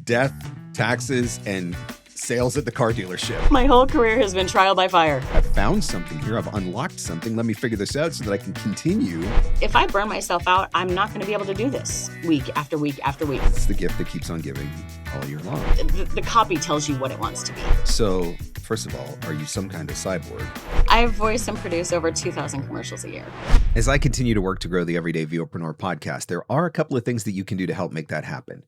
death, taxes, and sales at the car dealership. My whole career has been trial by fire. I've found something here. I've unlocked something. Let me figure this out so that I can continue. If I burn myself out, I'm not going to be able to do this week after week after week. It's the gift that keeps on giving all year long. The copy tells you what it wants to be. So, first of all, are you some kind of cyborg? I voice and produce over 2,000 commercials a year. As I continue to work to grow the Everyday VOpreneur podcast, there are a couple of things that you can do to help make that happen.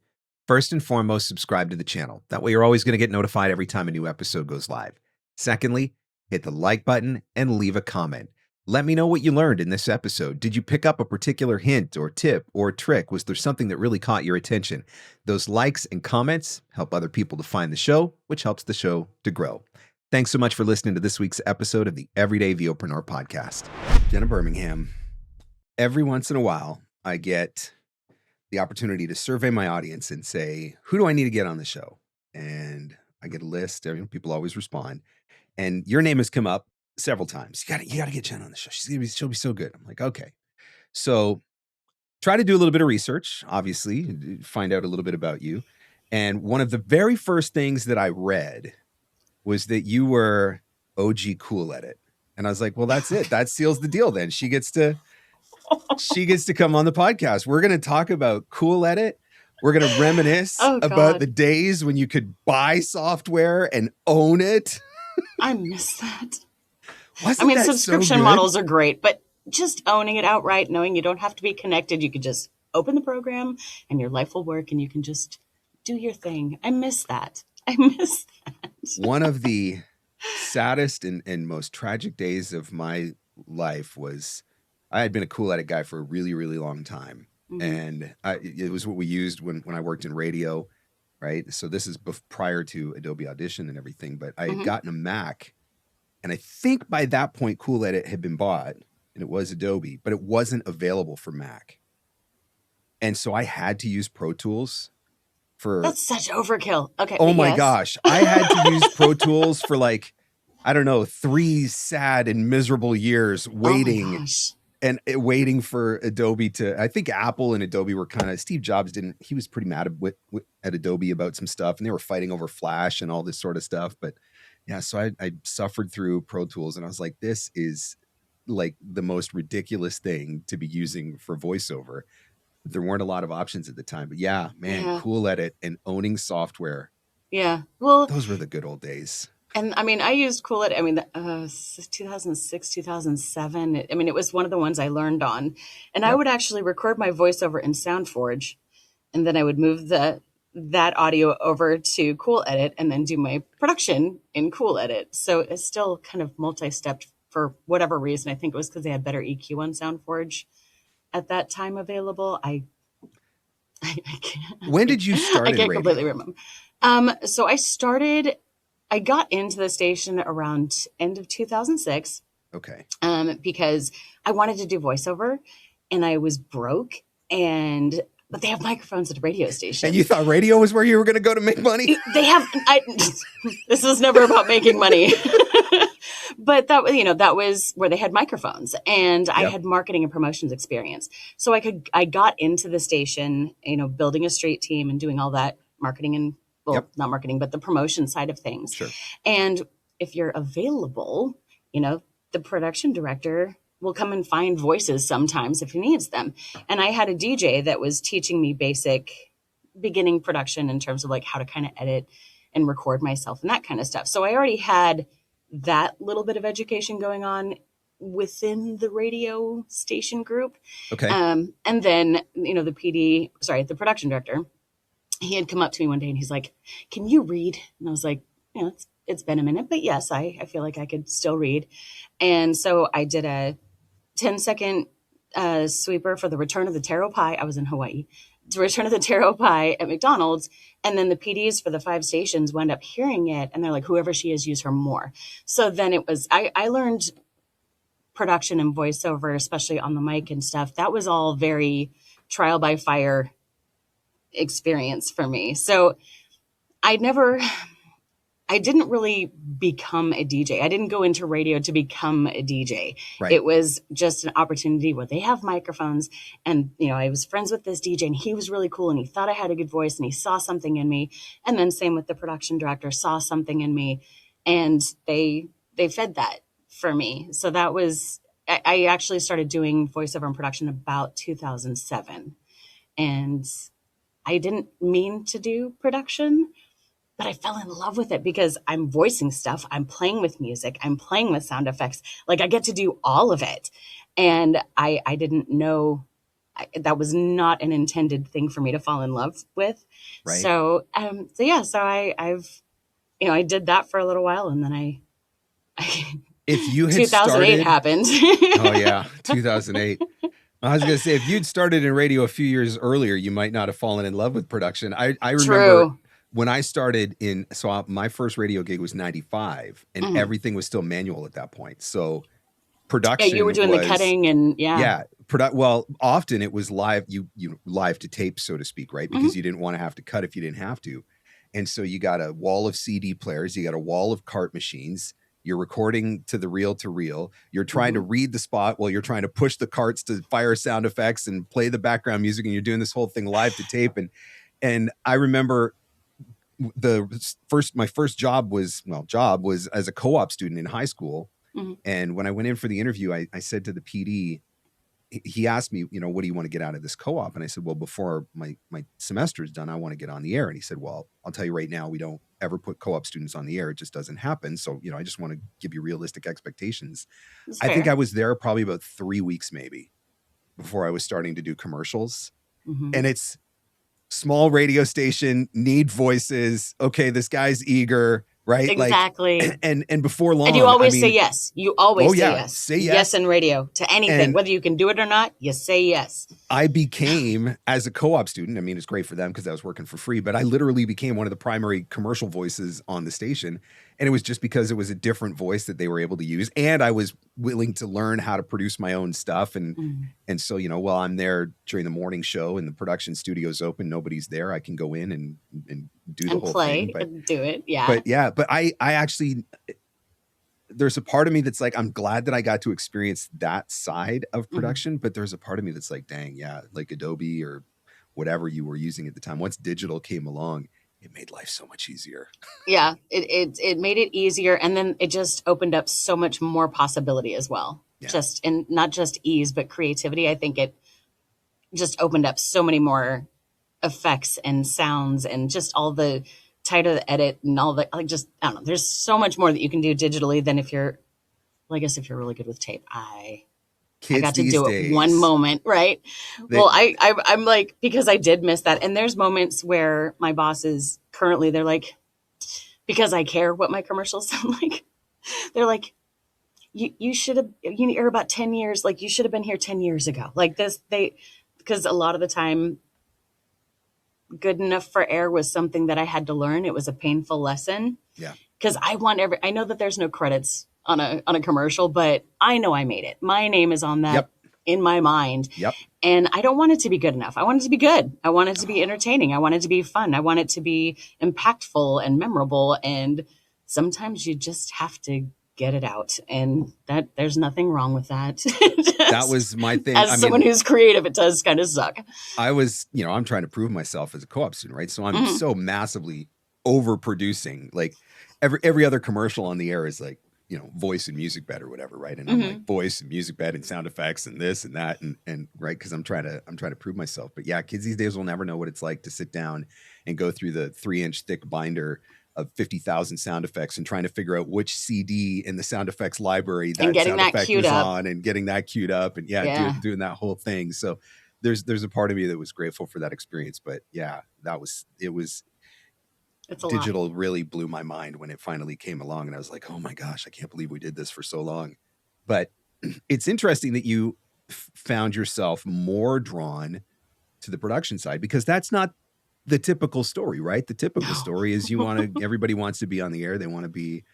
First and foremost, subscribe to the channel. That way you're always going to get notified every time a new episode goes live. Secondly, hit the like button and leave a comment. Let me know what you learned in this episode. Did you pick up a particular hint or tip or trick? Was there something that really caught your attention? Those likes and comments help other people to find the show, which helps the show to grow. Thanks so much for listening to this week's episode of the Everyday VOpreneur Podcast. Jenna Birmingham. Every once in a while, I get the opportunity to survey my audience and say, who do I need to get on the show? And I get a list. People always respond. And your name has come up several times. You got to get Jenna on the show. She'll be so good. I'm like, okay. So try to do a little bit of research, obviously, find out a little bit about you. And one of the very first things that I read was that you were OG Cool Edit. And I was like, well, that's it. That seals the deal then. She gets to come on the podcast. We're going to talk about Cool Edit. We're going to reminisce about the days when you could buy software and own it. I miss that. Subscription models are great, but just owning it outright, knowing you don't have to be connected, you could just open the program and your life will work and you can just do your thing. I miss that. One of the saddest and most tragic days of my life was I had been a Cool Edit guy for a really, really long time. Mm-hmm. And it was what we used when I worked in radio, right? So this is prior to Adobe Audition and everything, but I had gotten a Mac. And I think by that point, Cool Edit had been bought and it was Adobe, but it wasn't available for Mac. And so I had to use Pro Tools for... That's such overkill. Okay. Oh my gosh. I had to use Pro Tools for 3 sad and miserable years waiting. Oh my gosh. And waiting for Adobe to, I think Apple and Adobe were Steve Jobs he was pretty mad at Adobe about some stuff and they were fighting over Flash and all this sort of stuff. But yeah, so I suffered through Pro Tools and I was like, this is like the most ridiculous thing to be using for voiceover. There weren't a lot of options at the time, but yeah, man, yeah. Cool Edit and owning software. Yeah. Well, those were the good old days. And I used Cool Edit. 2006, 2007. It was one of the ones I learned on. And yep. I would actually record my voiceover in SoundForge. And then I would move that audio over to Cool Edit and then do my production in Cool Edit. So it's still kind of multi-stepped for whatever reason. I think it was because they had better EQ on SoundForge at that time available. I can't. When did you start? I can't completely remember. So I got into the station around end of 2006. Okay. Because I wanted to do voiceover and I was broke but they have microphones at a radio station. And you thought radio was where you were going to go to make money? This was never about making money. But that was where they had microphones and I had marketing and promotions experience. So I got into the station, building a street team and doing all that marketing and not marketing, but the promotion side of things. Sure. And if you're available, the production director will come and find voices sometimes if he needs them. And I had a DJ that was teaching me basic beginning production in terms of how to kind of edit and record myself and that kind of stuff. So I already had that little bit of education going on within the radio station group. Okay. And then, the production director, he had come up to me one day and he's like, can you read? And I was like, it's been a minute, but yes, I feel like I could still read. And so I did a 10-second sweeper for the Return of the Taro Pie. I was in Hawaii. To Return of the Taro Pie at McDonald's. And then the PDs for the 5 stations wound up hearing it. And they're like, whoever she is, use her more. So then it was, I learned production and voiceover, especially on the mic and stuff. That was all very trial by fire experience for me. So I never I didn't really become a DJ. I didn't go into radio to become a DJ. Right. It was just an opportunity where they have microphones, and, you know, I was friends with this DJ and he was really cool and he thought I had a good voice and he saw something in me. And then same with the production director, saw something in me, and they fed that for me. So that was, I actually started doing voiceover and production about 2007. And I didn't mean to do production, but I fell in love with it because I'm voicing stuff. I'm playing with music. I'm playing with sound effects. Like, I get to do all of it. And I didn't know that was not an intended thing for me to fall in love with. Right. So I've, you know, I did that for a little while, and then I if you had 2008 happened. Oh yeah, 2008. I was going to say, if you'd started in radio a few years earlier, you might not have fallen in love with production. I remember True. when I started my first radio gig was 95, and everything was still manual at that point. So production, yeah, you were doing the cutting and well, often it was live, you live to tape, so to speak, right? Because you didn't want to have to cut if you didn't have to. And so you got a wall of CD players, you got a wall of cart machines. You're recording to the reel to reel. You're trying to read the spot while you're trying to push the carts to fire sound effects and play the background music. And you're doing this whole thing live to tape. And I remember my first job was as a co-op student in high school. And when I went in for the interview, I said to the PD, he asked me, you know, what do you want to get out of this co-op? And I said, well, before my semester is done, I want to get on the air. And he said, well, I'll tell you right now, we don't ever put co-op students on the air. It just doesn't happen. So, you know, I just want to give you realistic expectations. I think I was there probably about 3 weeks, maybe, before I was starting to do commercials. And it's small radio station, need voices. Okay, this guy's eager. Right. Exactly. Like, and before long. And you always say yes. You always say yes. Say yes. Yes in radio to anything. And whether you can do it or not, you say yes. I became, as a co-op student, I mean, it's great for them because I was working for free, but I literally became one of the primary commercial voices on the station. And it was just because it was a different voice that they were able to use. And I was willing to learn how to produce my own stuff. And so, you know, while I'm there during the morning show and the production studio's open, nobody's there, I can go in and do the whole play thing. But, and do it. Yeah. But I actually, there's a part of me that's like, I'm glad that I got to experience that side of production, but there's a part of me that's like, dang, yeah, like Adobe or whatever you were using at the time. Once digital came along, it made life so much easier. Yeah, it made it easier. And then it just opened up so much more possibility as well. Yeah. Just, and not just ease, but creativity. I think it just opened up so many more effects and sounds and just all the tighter the edit and all the, like, just, I don't know, there's so much more that you can do digitally than if you're, well, I guess if you're really good with tape. I got to do it one moment, right? I'm like, because I did miss that. And there's moments where my bosses currently, they're like, because I care what my commercials sound like, they're like, you're about 10 years, like you should have been here 10 years ago. Like this, because a lot of the time, good enough for air was something that I had to learn. It was a painful lesson. Yeah. Because I know that there's no credits on a commercial, but I know I made it. My name is on that in my mind. Yep. And I don't want it to be good enough. I want it to be good. I want it to be entertaining. I want it to be fun. I want it to be impactful and memorable. And sometimes you just have to get it out. And that there's nothing wrong with that. That was my thing. As someone who's creative, it does kind of suck. I was, you know, I'm trying to prove myself as a co-op student, right? So I'm so massively overproducing. Like every other commercial on the air is like, you know, voice and music bed or whatever, right? And I'm like voice and music bed and sound effects and this and that and right, because I'm trying to prove myself. But yeah, kids these days will never know what it's like to sit down and go through the 3-inch thick binder of 50,000 sound effects and trying to figure out which CD in the sound effects library that sound effect was on and getting that queued up and doing that whole thing. So there's a part of me that was grateful for that experience. But yeah, digital really blew my mind when it finally came along. And I was like, oh my gosh, I can't believe we did this for so long. But it's interesting that you found yourself more drawn to the production side, because that's not the typical story, right? The typical story is everybody wants to be on the air. They want to be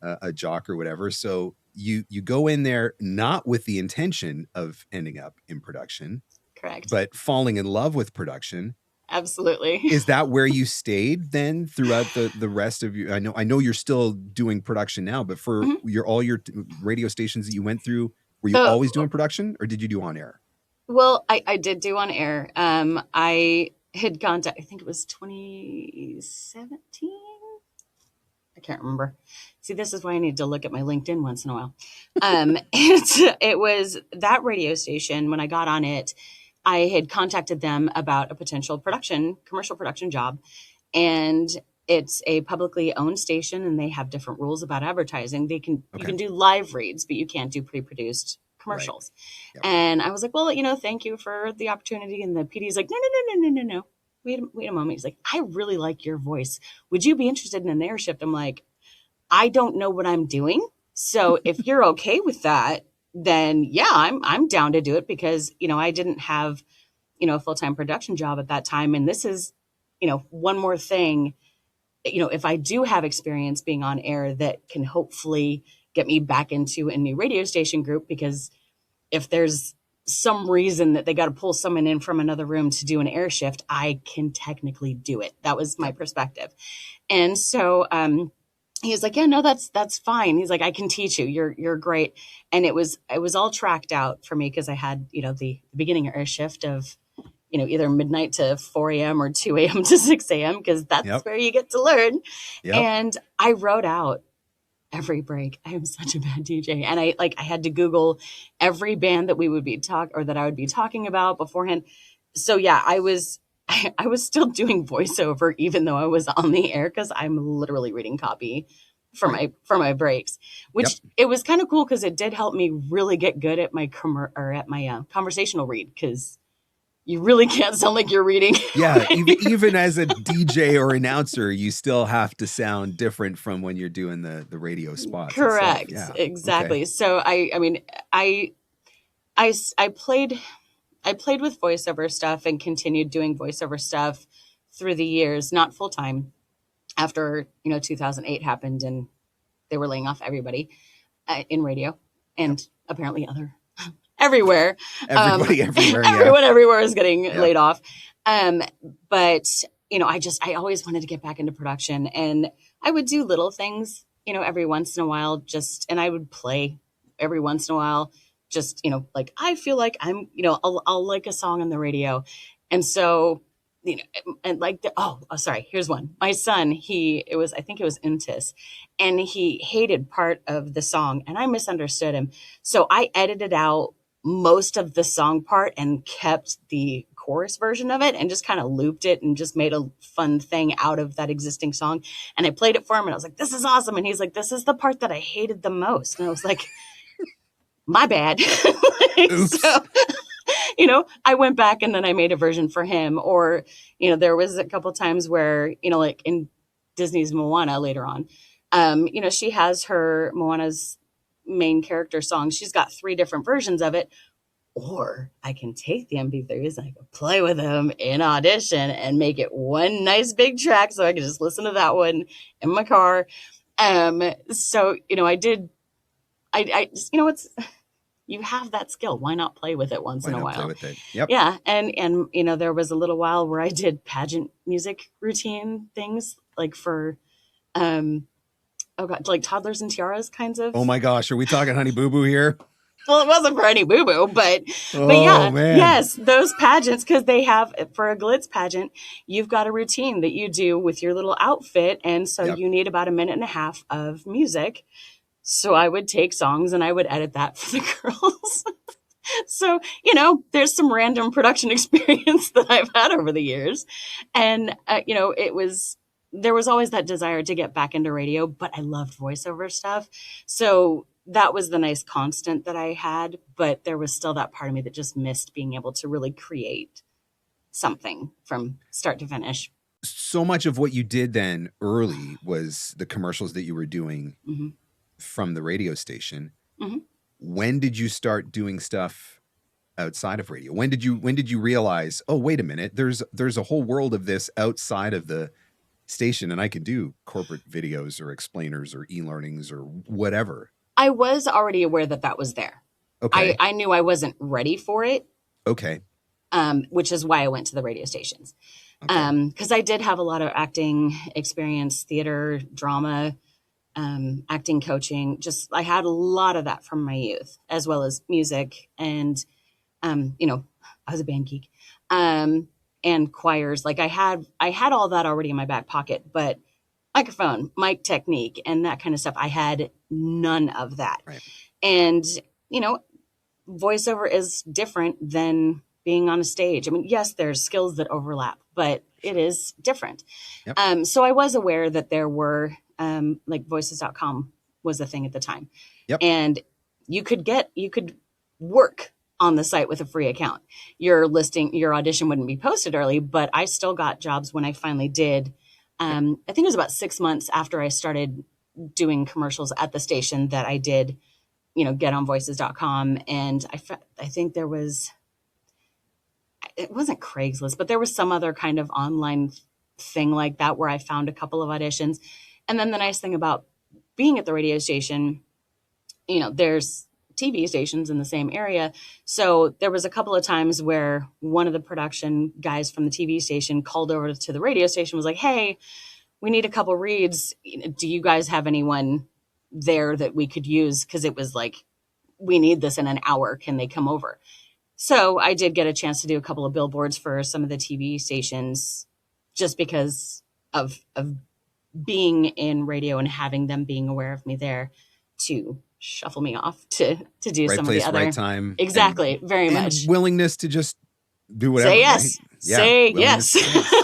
a jock or whatever. So you go in there not with the intention of ending up in production. Correct. But falling in love with production. Absolutely. Is that where you stayed then throughout the rest of your, I know you're still doing production now, but for all your radio stations that you went through, were you always doing production or did you do on air? Well, I did do on air. I had I think it was 2017. I can't remember. See, this is why I need to look at my LinkedIn once in a while. It was that radio station. When I got on it, I had contacted them about a potential commercial production job. And it's a publicly owned station and they have different rules about advertising. You can do live reads, but you can't do pre-produced commercials. Right. Yep. And I was like, well, thank you for the opportunity. And the PD's like, no. Wait a moment. He's like, I really like your voice. Would you be interested in an air shift? I'm like, I don't know what I'm doing. So if you're okay with that, then yeah, I'm down to do it because, I didn't have, a full-time production job at that time. And this is, one more thing, if I do have experience being on air that can hopefully get me back into a new radio station group, because if there's some reason that they got to pull someone in from another room to do an air shift, I can technically do it. That was my perspective. And so, he was like, yeah, no, that's fine. He's like, I can teach you. You're great. And it was all tracked out for me because I had, the beginning air shift of, either midnight to 4 a.m. or 2 a.m. to 6 a.m. because that's where you get to learn. Yep. And I wrote out every break. I am such a bad DJ. And I had to Google every band that we would be that I would be talking about beforehand. So yeah, I was still doing voiceover even though I was on the air because I'm literally reading copy for my breaks, which it was kind of cool because it did help me really get good at my conversational read because you really can't sound like you're reading. Yeah, even as a DJ or announcer, you still have to sound different from when you're doing the radio spots. Correct. Yeah. Exactly. Okay. So I played with voiceover stuff and continued doing voiceover stuff through the years, not full time. After 2008 happened and they were laying off everybody in radio and apparently everywhere. Everybody everywhere. Everyone everywhere is getting laid off. But I always wanted to get back into production and I would do little things, every once in a while, and I would play every once in a while, just, like, I feel like I'm, I'll like a song on the radio. And so, and like, sorry, here's one. My son, I think it was Intis, and he hated part of the song and I misunderstood him. So I edited out most of the song part and kept the chorus version of it and just kind of looped it and just made a fun thing out of that existing song. And I played it for him and I was like, this is awesome. And he's like, this is the part that I hated the most. And I was like, my bad. So, I went back and then I made a version for him. Or, there was a couple times where, like in Disney's Moana later on, she has Moana's main character song. She's got 3 different versions of it. Or I can take the MP3s and I can play with them in Audition and make it one nice big track so I can just listen to that one in my car. So, I did, you have that skill. Why not play with it once in a while? Play with it? Yep. Yeah. And, there was a little while where I did pageant music routine things like for, like Toddlers and Tiaras kinds of. Oh my gosh. Are we talking Honey Boo Boo here? Well, it wasn't for Honey Boo Boo, but yeah, man. Yes, those pageants, because they have, for a glitz pageant, you've got a routine that you do with your little outfit. And so you need about 1.5 minutes of music. So I would take songs and I would edit that for the girls. So, there's some random production experience that I've had over the years. And, there was always that desire to get back into radio, but I loved voiceover stuff. So that was the nice constant that I had, but there was still that part of me that just missed being able to really create something from start to finish. So much of what you did then early was the commercials that you were doing from the radio station. Mm-hmm. When did you start doing stuff outside of radio? When did you realize, oh, wait a minute, there's a whole world of this outside of the station and I can do corporate videos or explainers or e-learnings or whatever? I was already aware that was there. Okay. I knew I wasn't ready for it. Okay. Which is why I went to the radio stations. Okay. Because I did have a lot of acting experience, theater, drama, acting coaching. Just I had a lot of that from my youth, as well as music. And, I was a band geek, and choirs. Like I had all that already in my back pocket, but microphone, mic technique, and that kind of stuff, I had none of that. Right. And, you know, voiceover is different than being on a stage. I mean, yes, there's skills that overlap, but it is different. Yep. So I was aware that there were, like voices.com was a thing at the time. Yep. And you could work on the site with a free account. Your audition wouldn't be posted early, but I still got jobs when I finally did. I think it was about 6 months after I started doing commercials at the station that I did, get on voices.com. And I think it wasn't Craigslist, but there was some other kind of online thing like that where I found a couple of auditions. And then the nice thing about being at the radio station, there's TV stations in the same area. So there was a couple of times where one of the production guys from the TV station called over to the radio station, was like, "Hey, we need a couple reads. Do you guys have anyone there that we could use? Because it was like, we need this in an hour. Can they come over?" So I did get a chance to do a couple of billboards for some of the TV stations just because of being in radio and having them being aware of me there to shuffle me off to do Right some place, of the other. right time. Exactly. Very and much. willingness to just do whatever. Say yes. Right? Yeah, Say willingness yes. to say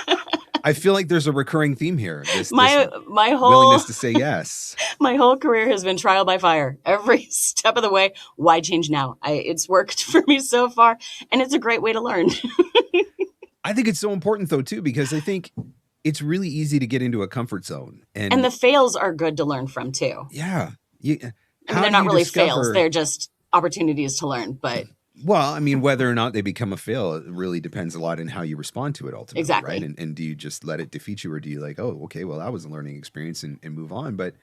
yes. I feel like there's a recurring theme here. This my whole willingness to say yes. My whole career has been trial by fire every step of the way. Why change now? It's worked for me so far, and it's a great way to learn. I think it's so important though too, because I think it's really easy to get into a comfort zone, and the fails are good to learn from too. Yeah. They're not really fails; they're just opportunities to learn. But well, I mean, whether or not they become a fail, it really depends a lot on how you respond to it ultimately. Exactly. Right. And do you just let it defeat you, or do you like, oh, okay, well, that was a learning experience and move on? But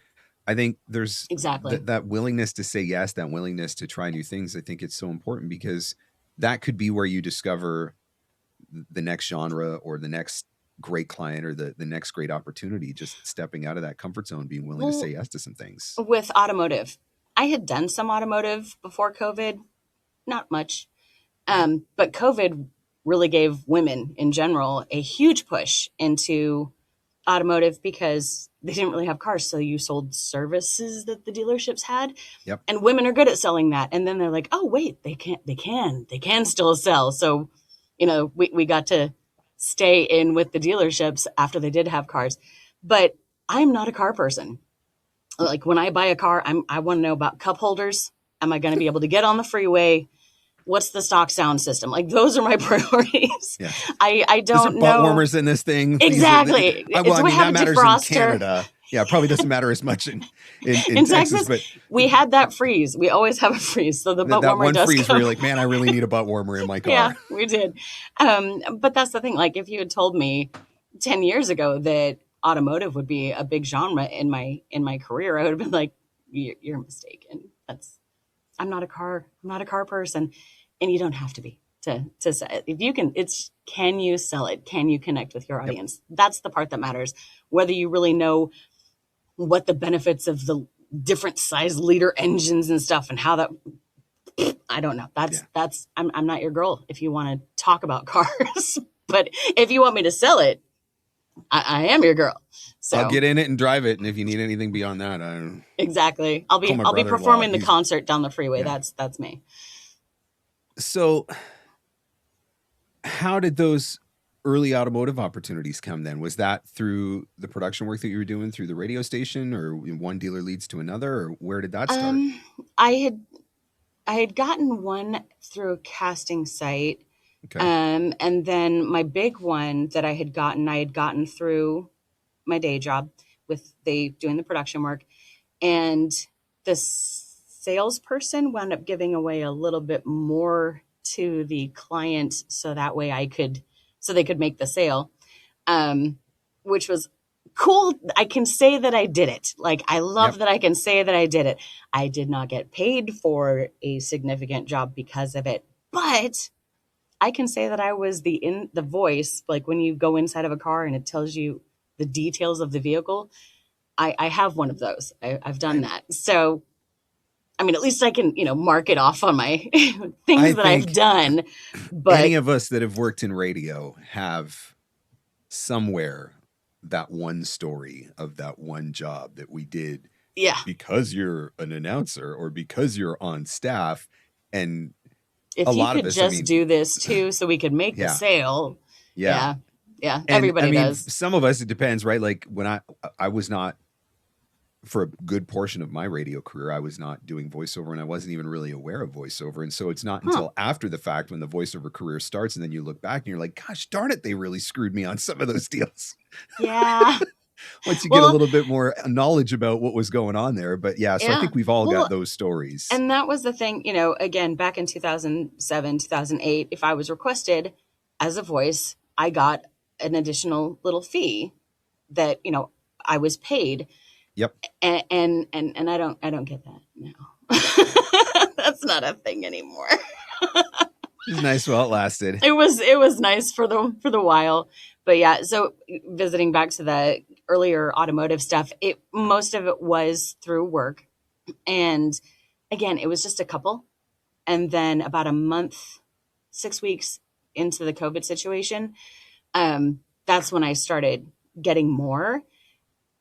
I think there's exactly that willingness to say yes, that willingness to try new things. I think it's so important because that could be where you discover the next genre or the next great client or the next great opportunity, just stepping out of that comfort zone, being willing to say yes to some things. With automotive, I had done some automotive before COVID, not much. But COVID really gave women in general a huge push into automotive because they didn't really have cars. So you sold services that the dealerships had. Yep. And women are good at selling that. And then they're like, oh, wait, they can still sell. So, we got to stay in with the dealerships after they did have cars. But I'm not a car person. Like when I buy a car, I want to know about cup holders. Am I going to be able to get on the freeway? What's the stock sound system? Like those are my priorities. Yeah. I don't know. Butt warmers in this thing. Exactly. Well, I mean, that matters in Canada. Yeah, it probably doesn't matter as much in Texas. But we had that freeze. We always have a freeze. So the butt warmer does freeze come. Where you're like, man, I really need a butt warmer in my car. Yeah, we did. But that's the thing. Like if you had told me 10 years ago that automotive would be a big genre in my career, I would have been like, you're mistaken. I'm not a car person. And you don't have to be to sell it. If you can, can you sell it? Can you connect with your audience? Yep. That's the part that matters. Whether you really know what the benefits of the different size liter engines and stuff and how that, I don't know. I'm not your girl if you want to talk about cars, but if you want me to sell it, I am your girl. So I'll get in it and drive it. And if you need anything beyond that, exactly. I'll be performing the concert down the freeway. Yeah. That's me. So how did those early automotive opportunities come then? Was that through the production work that you were doing through the radio station, or one dealer leads to another, or where did that start? I had gotten one through a casting site. Okay. And then my big one that I had gotten through my day job with doing the production work, and the salesperson wound up giving away a little bit more to the client so that way they could make the sale, which was cool. I can say that I did it. Like, I love that I can say that I did it. I did not get paid for a significant job because of it, but I can say that I was the voice, like when you go inside of a car and it tells you the details of the vehicle. I have one of those. I've done that. So, I mean, at least I can, mark it off on my things that I've done. But any of us that have worked in radio have somewhere that one story of that one job that we did. Yeah. Because you're an announcer or because you're on staff. And if a you lot could of us, just do this too, so we could make the sale. Yeah. And, everybody does. Some of us, it depends, right? Like when I was not, for a good portion of my radio career, I was not doing voiceover and I wasn't even really aware of voiceover. And so it's not until after the fact when the voiceover career starts and then you look back and you're like, gosh, darn it, they really screwed me on some of those deals. Yeah. Once you get a little bit more knowledge about what was going on there. But so I think we've all got those stories. And that was the thing, again, back in 2007, 2008, if I was requested as a voice, I got an additional little fee that, I was paid. Yep. And I don't get that now. That's not a thing anymore. It's nice while it lasted. It was nice for the while. But yeah, so visiting back to the earlier automotive stuff, most of it was through work. And again, it was just a couple. And then about a month, 6 weeks into the COVID situation, that's when I started getting more.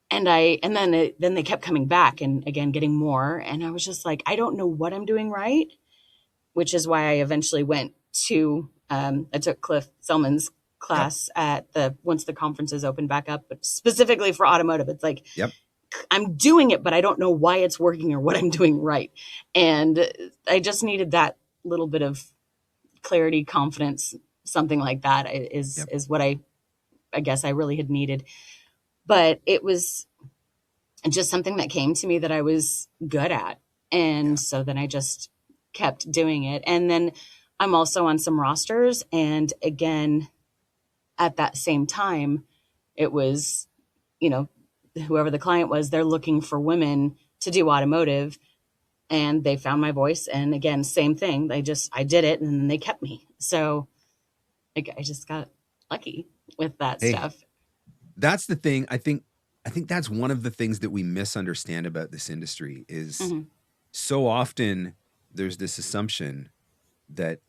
And then they kept coming back and again, getting more. And I was just like, I don't know what I'm doing right, which is why I eventually went to, I took Cliff Selman's class once the conferences opened back up, but specifically for automotive. It's like, I'm doing it, but I don't know why it's working or what I'm doing right. And I just needed that little bit of clarity, confidence, something like that is what I guess I really had needed. But it was just something that came to me that I was good at. And so then I just kept doing it. And then I'm also on some rosters. And again, at that same time, it was, whoever the client was, they're looking for women to do automotive. And they found my voice. And again, same thing. I did it and then they kept me. So I just got lucky with that stuff. That's the thing. I think that's one of the things that we misunderstand about this industry is so often there's this assumption that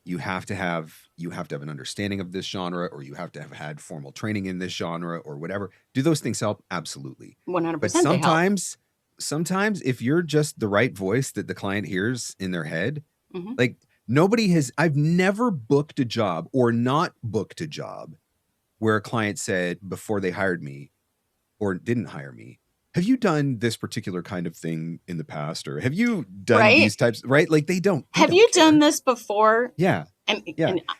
you have to have an understanding of this genre, or you have to have had formal training in this genre or whatever. Do those things help? Absolutely. 100%. But sometimes if you're just the right voice that the client hears in their head, like I've never booked a job or not booked a job where a client said before they hired me or didn't hire me, have you done this particular kind of thing in the past? Or have you done these types, right? Like they don't done this before? Yeah. And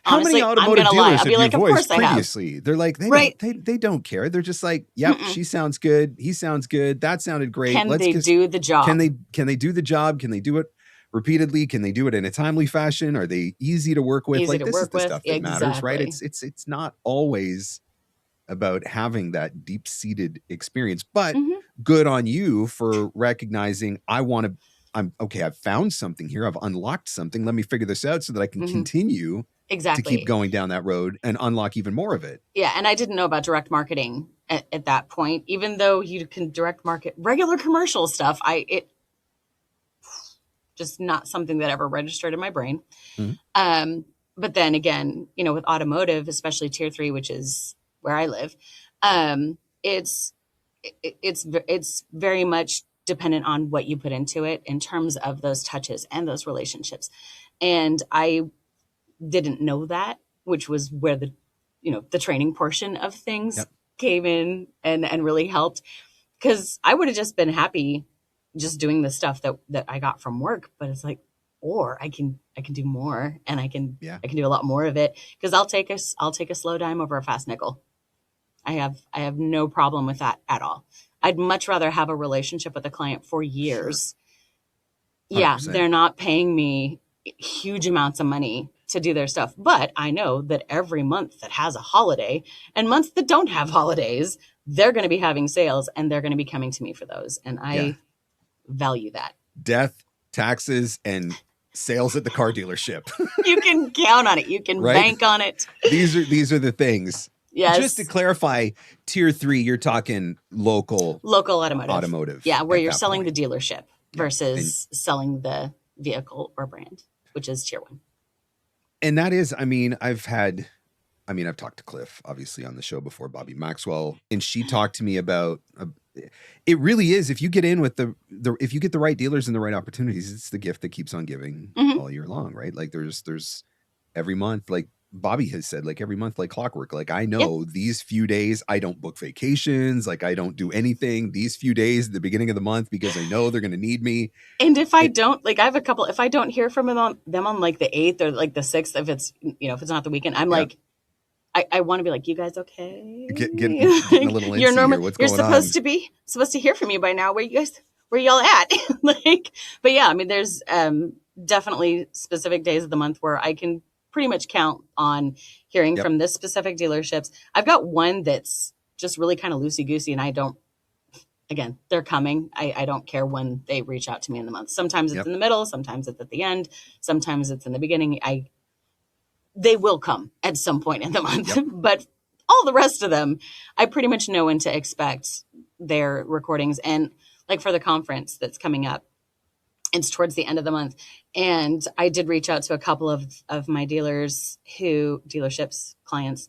how honestly, many automotive dealers have you voiced previously? They're like, they don't care. They're just like, she sounds good. He sounds good. That sounded great. Can they do the job? Can they do the job? Can they do it repeatedly? Can they do it in a timely fashion? Are they easy to work with? This is the stuff that matters, right? It's not always about having that deep-seated experience, but good on you for recognizing I've found something here. I've unlocked something. Let me figure this out so that I can continue to keep going down that road and unlock even more of it. Yeah. And I didn't know about direct marketing at that point, even though you can direct market regular commercial stuff. It just not something that ever registered in my brain. But then again, with automotive, especially tier 3, which is where I live, it's very much dependent on what you put into it in terms of those touches and those relationships. And I didn't know that, which was where the training portion of things came in and really helped, because I would have just been happy just doing the stuff that I got from work. But it's like, or I can do more, and I can do a lot more of it, because I'll take a slow dime over a fast nickel. I have no problem with that at all. I'd much rather have a relationship with a client for years. Sure. Yeah, they're not paying me huge amounts of money to do their stuff, but I know that every month that has a holiday and months that don't have holidays, they're going to be having sales and they're going to be coming to me for those. And I value that. Death, taxes, and Sales at the car dealership. You can count on it. You can bank on it. These are the things. Yes. Just to clarify, tier 3, you're talking local automotive. Yeah, where you're selling the dealership versus selling the vehicle or brand, which is tier 1. And that is, I've talked to Cliff, obviously, on the show before, Bobby Maxwell, and she talked to me about, it really is, if you get in with if you get the right dealers and the right opportunities, it's the gift that keeps on giving all year long, right? Like there's every month, like Bobby has said, like every month, like clockwork, like I know these few days, I don't book vacations, like I don't do anything these few days at the beginning of the month because I know they're going to need me. And if I don't, like I have a couple, if I don't hear from them on like the 8th or like the 6th, if it's, if it's not the weekend, I'm like, I want to be like, you guys okay? Getting a little you're normal. What's going on? You're supposed to hear from you by now. Where y'all at? But yeah, there's definitely specific days of the month where I can pretty much count on hearing from this specific dealerships. I've got one that's just really kind of loosey-goosey, and again, they're coming. I don't care when they reach out to me in the month. Sometimes it's in the middle, sometimes it's at the end, sometimes it's in the beginning. They will come at some point in the month, but all the rest of them, I pretty much know when to expect their recordings. And like for the conference that's coming up, it's towards the end of the month. And I did reach out to a couple of my dealerships, clients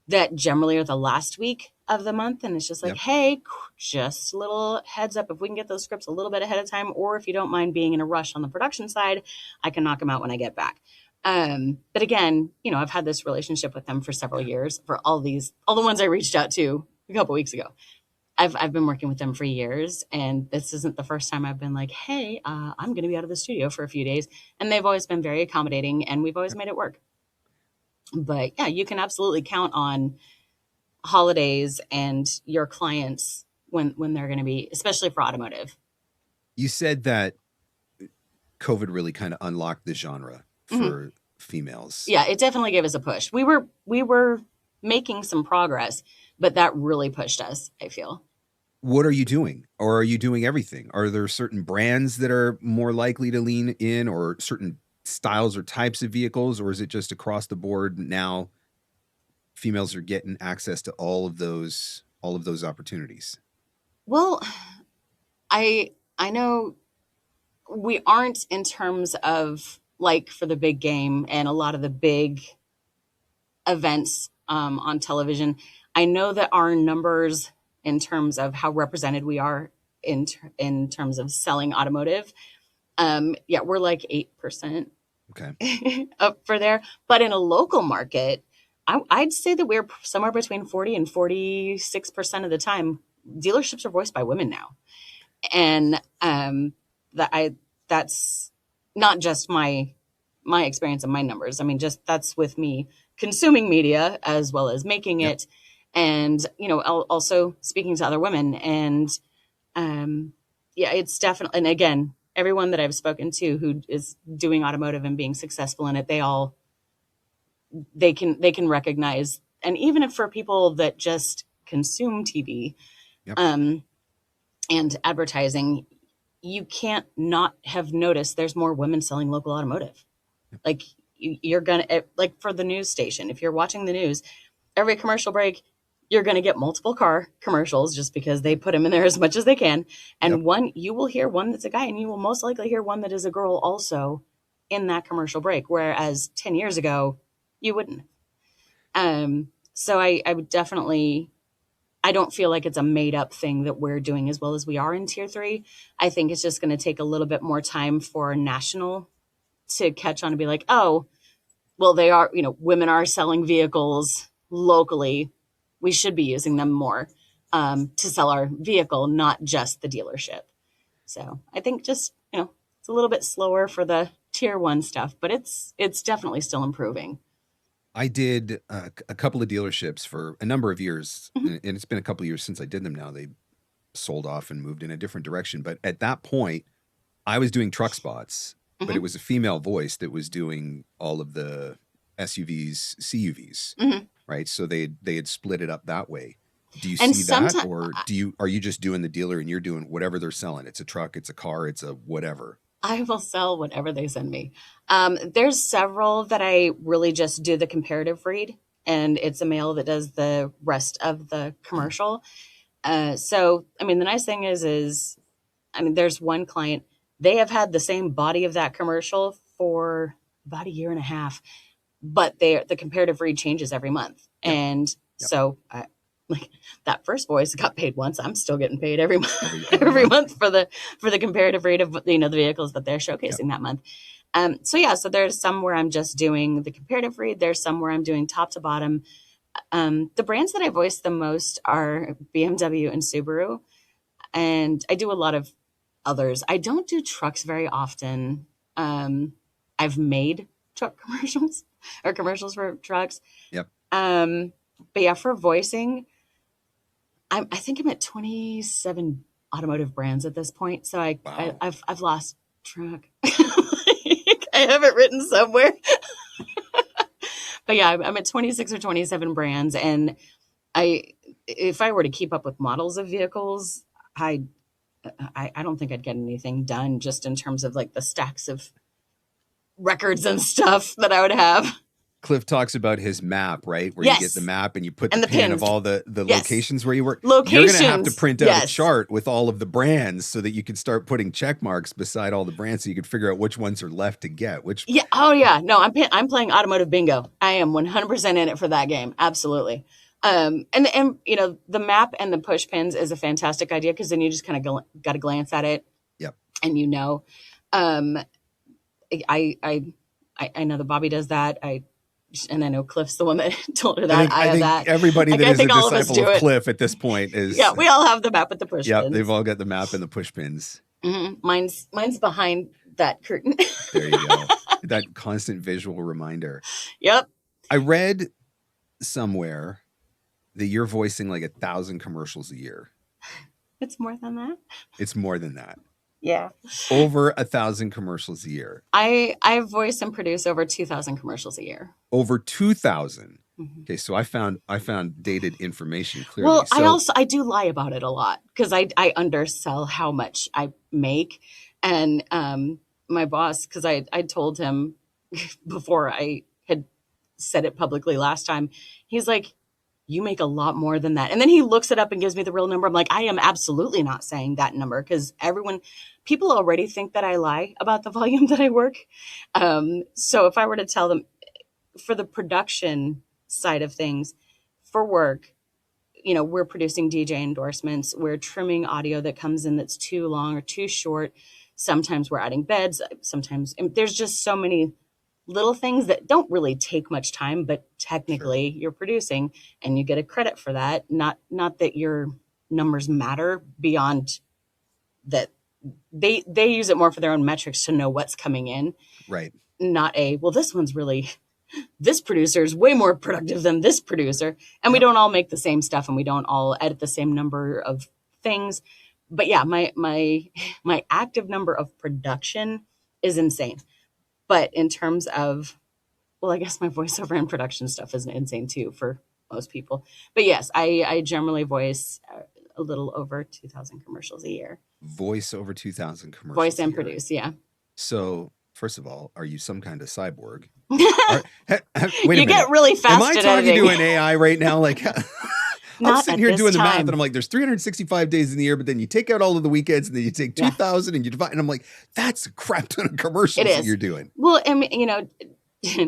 that generally are the last week of the month. And it's just like, hey, just a little heads up. If we can get those scripts a little bit ahead of time, or if you don't mind being in a rush on the production side, I can knock them out when I get back. But again, I've had this relationship with them for several years, for all the ones I reached out to a couple weeks ago. I've been working with them for years, and this isn't the first time I've been like, hey, I'm going to be out of the studio for a few days. And they've always been very accommodating, and we've always made it work. But yeah, you can absolutely count on holidays and your clients when they're going to be, especially for automotive. You said that COVID really kind of unlocked the genre for females. Yeah, it definitely gave us a push. We were making some progress, but that really pushed us, I feel. What are you doing? Or are you doing everything? Are there certain brands that are more likely to lean in, or certain styles or types of vehicles? Or is it just across the board now females are getting access to all of those opportunities? Well, I know we aren't in terms of like for the big game and a lot of the big events on television. I know that our numbers in terms of how represented we are in terms of selling automotive, we're like 8%. Okay. Up for there. But in a local market, I'd say that we're somewhere between 40 and 46% of the time. Dealerships are voiced by women now. And that's not just my experience and my numbers. Just that's with me consuming media as well as making it. And, also speaking to other women. And it's definitely, and again, everyone that I've spoken to who is doing automotive and being successful in it, they can recognize. And even if for people that just consume TV and advertising, you can't not have noticed there's more women selling local automotive. Like you're going to, like for the news station, if you're watching the news, every commercial break, you're going to get multiple car commercials just because they put them in there as much as they can. And you will hear one that's a guy, and you will most likely hear one that is a girl also in that commercial break. Whereas 10 years ago, you wouldn't. So I would definitely, I don't feel like it's a made up thing that we're doing as well as we are in tier 3. I think it's just going to take a little bit more time for national to catch on and be like, oh, well, they are, women are selling vehicles locally. We should be using them more to sell our vehicle, not just the dealership. So I think just, it's a little bit slower for the tier 1 stuff, but it's definitely still improving. I did a couple of dealerships for a number of years, and it's been a couple of years since I did them now. They sold off and moved in a different direction. But at that point, I was doing truck spots, but it was a female voice that was doing all of the SUVs, CUVs, right? So they had split it up that way. Do you see that, or are you just doing the dealer and you're doing whatever they're selling? It's a truck, it's a car, it's a whatever. I will sell whatever they send me. There's several that I really just do the comparative read, and it's a male that does the rest of the commercial. So, I mean, the nice thing is, I mean, there's one client, they have had the same body of that commercial for about a year and a half, but the comparative read changes every month. Yep. And Yep. so like that first voice got paid once. I'm still getting paid every month, every month for the comparative rate of, the vehicles that they're showcasing that month. So there's some where I'm just doing the comparative read. There's some where I'm doing top to bottom. The brands that I voice the most are BMW and Subaru. And I do a lot of others. I don't do trucks very often. I've made truck commercials or commercials for trucks. Yep. But yeah, for voicing, I think I'm at 27 automotive brands at this point. So I've lost track. I have it written somewhere. But yeah, I'm at 26 or 27 brands. And if I were to keep up with models of vehicles, I don't think I'd get anything done just in terms of like the stacks of records and stuff that I would have. Cliff talks about his map, right? Where Yes. you get the map and you put And the the pin pins. of all the Yes. locations where you work. Locations. You're going to have to print out a Yes. chart with all of the brands so that you can start putting check marks beside all the brands so you can figure out which ones are left to get. Yeah. Oh yeah. No, I'm playing automotive bingo. I am 100% in it for that game. Absolutely. And you know, the map and the push pins is a fantastic idea because then you just kind of got to glance at it. Yep. And you know, I know that Bobby does that. And I know Cliff's the one that told her that. I have think that. everybody Like, that I is a think all of us disciple do of it. Cliff at this point is. Yeah, we all have the map with the push Yeah, pins. they've all got the map and the push pins. Mm-hmm. Mine's behind that curtain. There you go. That constant visual reminder. Yep. I read somewhere that you're voicing like 1,000 commercials a year. It's more than that. It's more than that. Yeah. Over 1,000 commercials a year. I voice and produce over 2,000 commercials a year. Over 2,000. Mm-hmm. Okay, so I found dated information clearly. Well, I do lie about it a lot because I undersell how much I make, and my boss, because I told him before I had said it publicly last time, he's like, you make a lot more than that. And then he looks it up and gives me the real number. I'm like, I am absolutely not saying that number because people already think that I lie about the volume that I work. So if I were to tell them for the production side of things for work, you know, we're producing DJ endorsements. We're trimming audio that comes in that's too long or too short. Sometimes we're adding beds. Sometimes there's just so many little things that don't really take much time, but technically You're producing and you get a credit for that. Not that your numbers matter beyond that. They use it more for their own metrics to know what's coming in. Right. Not this producer is way more productive than this producer. And we don't all make the same stuff and we don't all edit the same number of things. But yeah, my active number of production is insane. But in terms of, well, I guess my voiceover and production stuff is insane too for most people. But yes, I generally voice a little over 2,000 commercials a year. Voice over 2,000 commercials. Voice and produce, yeah. So, first of all, are you some kind of cyborg? Wait a minute. Get really fast. Am I talking editing. to an AI right now? Like, I'm sitting here doing the math, and I'm like, there's 365 days in the year, but then you take out all of the weekends, and then you take 2,000 and you divide, and I'm like, that's a crap ton of commercials that you're doing. Well, I mean, you know,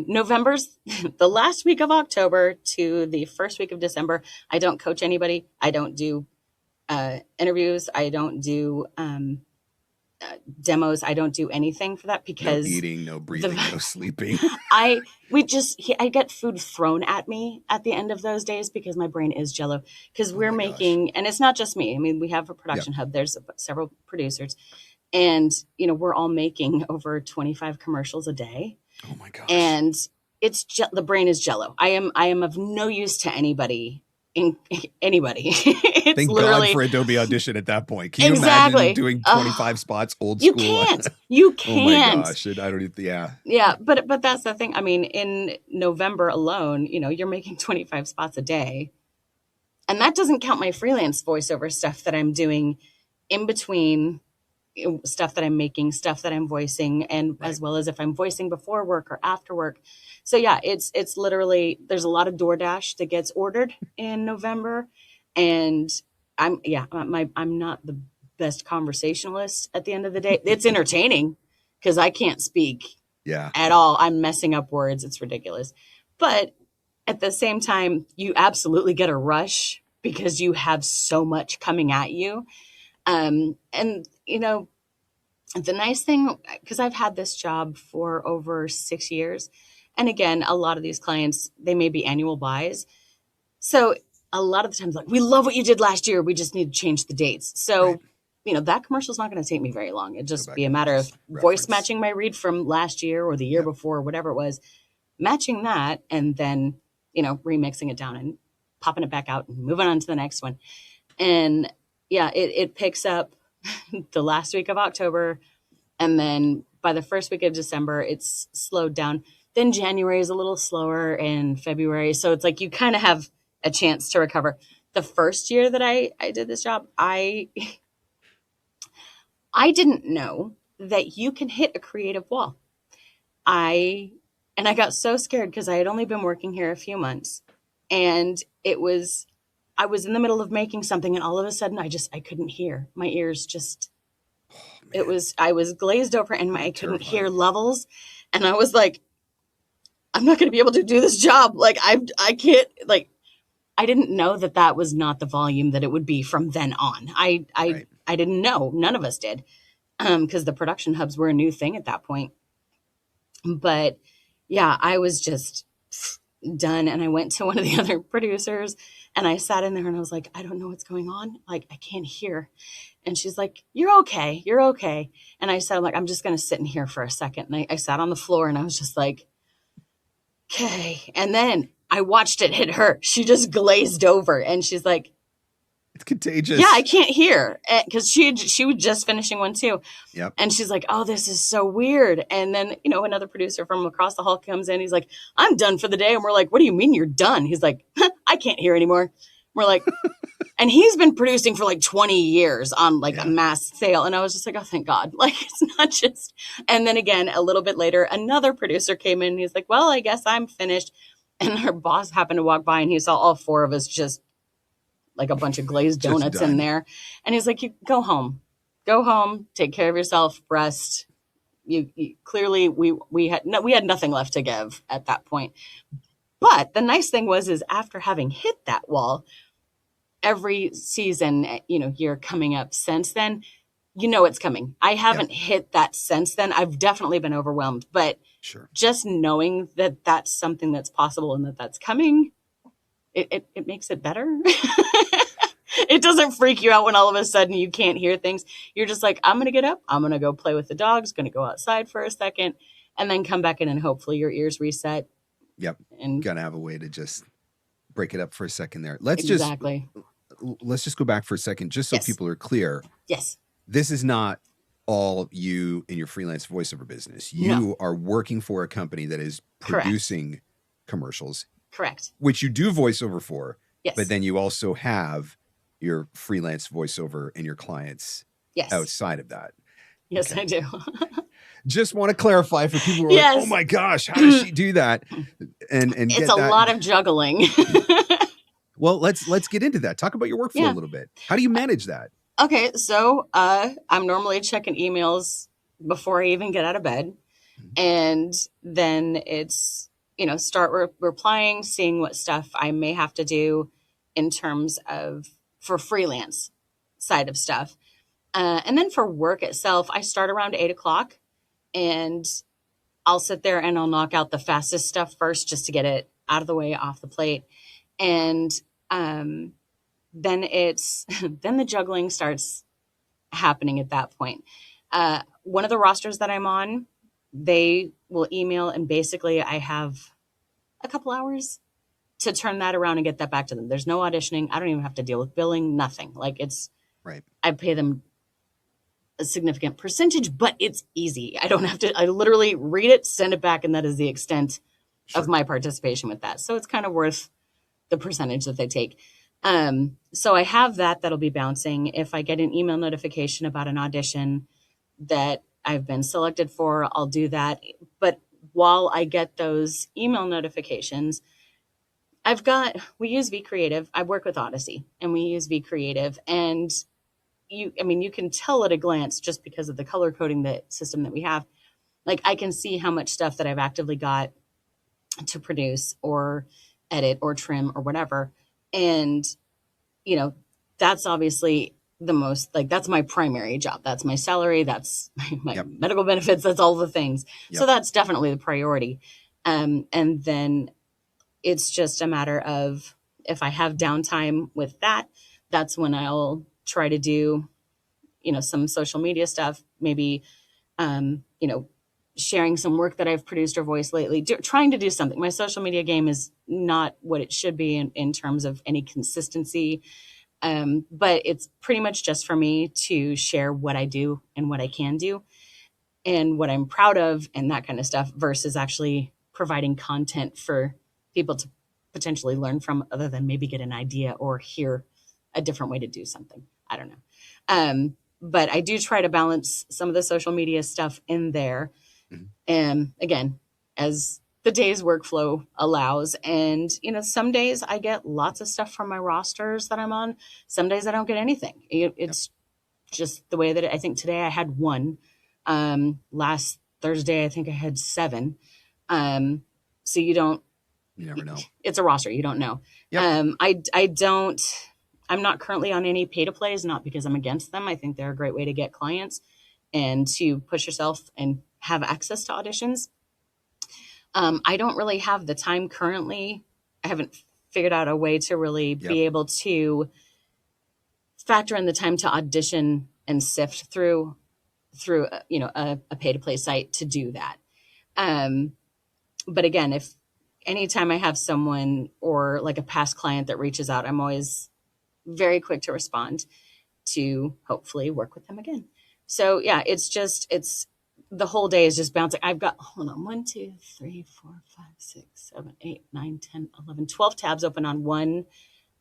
November's the last week of October to the first week of December. I don't coach anybody. I don't do interviews. I don't do demos. I don't do anything for that because no eating, no breathing, no sleeping. I get food thrown at me at the end of those days because my brain is jello. Because we're making, and it's not just me. I mean, we have a production hub. There's several producers, and you know, we're all making over 25 commercials a day. Oh my gosh! And it's the brain is jello. I am of no use to anybody. Anybody. Thank God for Adobe Audition at that point. Can you imagine doing 25 spots old school? You can't. Oh my gosh. I don't even, Yeah. But that's the thing. I mean, in November alone, you know, you're making 25 spots a day. And that doesn't count my freelance voiceover stuff that I'm doing in between, stuff that I'm making, stuff that I'm voicing, and Right. as well as if I'm voicing before work or after work. So yeah, it's literally, there's a lot of DoorDash that gets ordered in November, and I'm not the best conversationalist at the end of the day. It's entertaining because I can't speak Yeah. at all. I'm messing up words. It's ridiculous. But at the same time, you absolutely get a rush because you have so much coming at you. And the nice thing, because I've had this job for over 6 years, and again, a lot of these clients, they may be annual buys. So a lot of the times, like, we love what you did last year. We just need to change the dates. So, Right. that commercial is not going to take me very long. It'd Go just back be a and matter of just voice reference. matching my read from last year or the year Yep. before, whatever it was, matching that, and then, remixing it down and popping it back out and moving on to the next one. And yeah, it picks up the last week of October. And then by the first week of December, it's slowed down. Then January is a little slower, and February. So it's like you kind of have a chance to recover. The first year that I did this job, I didn't know that you can hit a creative wall. I got so scared because I had only been working here a few months, and I was in the middle of making something, and all of a sudden I couldn't hear. My ears just, Man, I was glazed over, and I couldn't terrifying. hear levels. And I was like, I'm not going to be able to do this job. Like, I can't, like, I didn't know that was not the volume that it would be from then on. Right. I didn't know. None of us did. Because the production hubs were a new thing at that point. But yeah, I was just done. And I went to one of the other producers, and I sat in there, and I was like, I don't know what's going on. Like, I can't hear. And she's like, you're okay. You're okay. And I said, I'm just going to sit in here for a second. And I sat on the floor, and I was just like, okay. And then I watched it hit her. She just glazed over, and she's like, It's contagious. yeah, I can't hear, because she was just finishing one too. Yep. And she's like, oh, this is so weird. And then, another producer from across the hall comes in. He's like, I'm done for the day. And we're like, what do you mean you're done? He's like, I can't hear anymore. We're like, and he's been producing for like 20 years on like a mass sale. And I was just like, oh, thank God. Like, it's not just. And then again, a little bit later, another producer came in, and he's like, well, I guess I'm finished. And her boss happened to walk by, and he saw all four of us just like a bunch of glazed Just donuts done. in there. And he's like, you go home, take care of yourself, rest. You clearly we had nothing left to give at that point. But the nice thing is after having hit that wall, every season, year coming up since then, it's coming. I haven't hit that since then. I've definitely been overwhelmed, but Sure. just knowing that that's something that's possible and that's coming, it makes it better. It doesn't freak you out when all of a sudden you can't hear things. You're just like, I'm going to get up. I'm going to go play with the dogs, going to go outside for a second, and then come back in, and hopefully your ears reset. Yep. And Got to have a way to just break it up for a second there. Let's exactly. just go back for a second, just so Yes. people are clear. Yes. This is not all you in your freelance voiceover business. You are working for a company that is producing commercials. Correct. Which you do voiceover for. Yes. But then you also have your freelance voiceover and your clients outside of that. Yes, okay. I do. Just want to clarify for people who are like, oh my gosh, how does she do that? And it's a lot of juggling. Well, let's get into that. Talk about your workflow a little bit. How do you manage that? Okay, so I'm normally checking emails before I even get out of bed. And then it's, start replying, seeing what stuff I may have to do in terms of for freelance side of stuff. And then for work itself, I start around 8:00, and I'll sit there and I'll knock out the fastest stuff first just to get it out of the way, off the plate. And then then the juggling starts happening at that point. One of the rosters that I'm on, they will email, and basically I have a couple hours to turn that around and get that back to them. There's no auditioning. I don't even have to deal with billing, nothing. Like, it's right. I pay them a significant percentage, but it's easy. I don't have to, I literally read it, send it back, and that is the extent of my participation with that. So it's kind of worth the percentage that they take. So I have that'll be bouncing. If I get an email notification about an audition, that I've been selected for, I'll do that. But while I get those email notifications, we use VCreative. I work with Odyssey and we use VCreative, and you can tell at a glance just because of the color coding system that we have. Like, I can see how much stuff that I've actively got to produce or edit or trim or whatever. And, that's obviously the most, like, that's my primary job. That's my salary. That's my medical benefits. That's all the things. So that's definitely the priority. And then it's just a matter of, if I have downtime with that, that's when I'll try to do, some social media stuff, maybe, sharing some work that I've produced or voiced lately, trying to do something. My social media game is not what it should be in terms of any consistency. But it's pretty much just for me to share what I do and what I can do and what I'm proud of and that kind of stuff, versus actually providing content for people to potentially learn from, other than maybe get an idea or hear a different way to do something. I don't know. But I do try to balance some of the social media stuff in there. And again, as the day's workflow allows. And, some days I get lots of stuff from my rosters that I'm on. Some days I don't get anything. It's just the way that I think today I had one. Last Thursday, I think I had 7. So you never know. It's a roster. You don't know. I'm not currently on any pay to plays, not because I'm against them. I think they're a great way to get clients and to push yourself and have access to auditions. I don't really have the time currently. I haven't figured out a way to really be able to factor in the time to audition and sift through a pay to play site to do that. But again, if anytime I have someone or like a past client that reaches out, I'm always very quick to respond to hopefully work with them again. So it's the whole day is just bouncing. I've got, 1, 2, 3, 4, 5, 6, 7, 8, 9, 10, 11, 12 tabs open on one,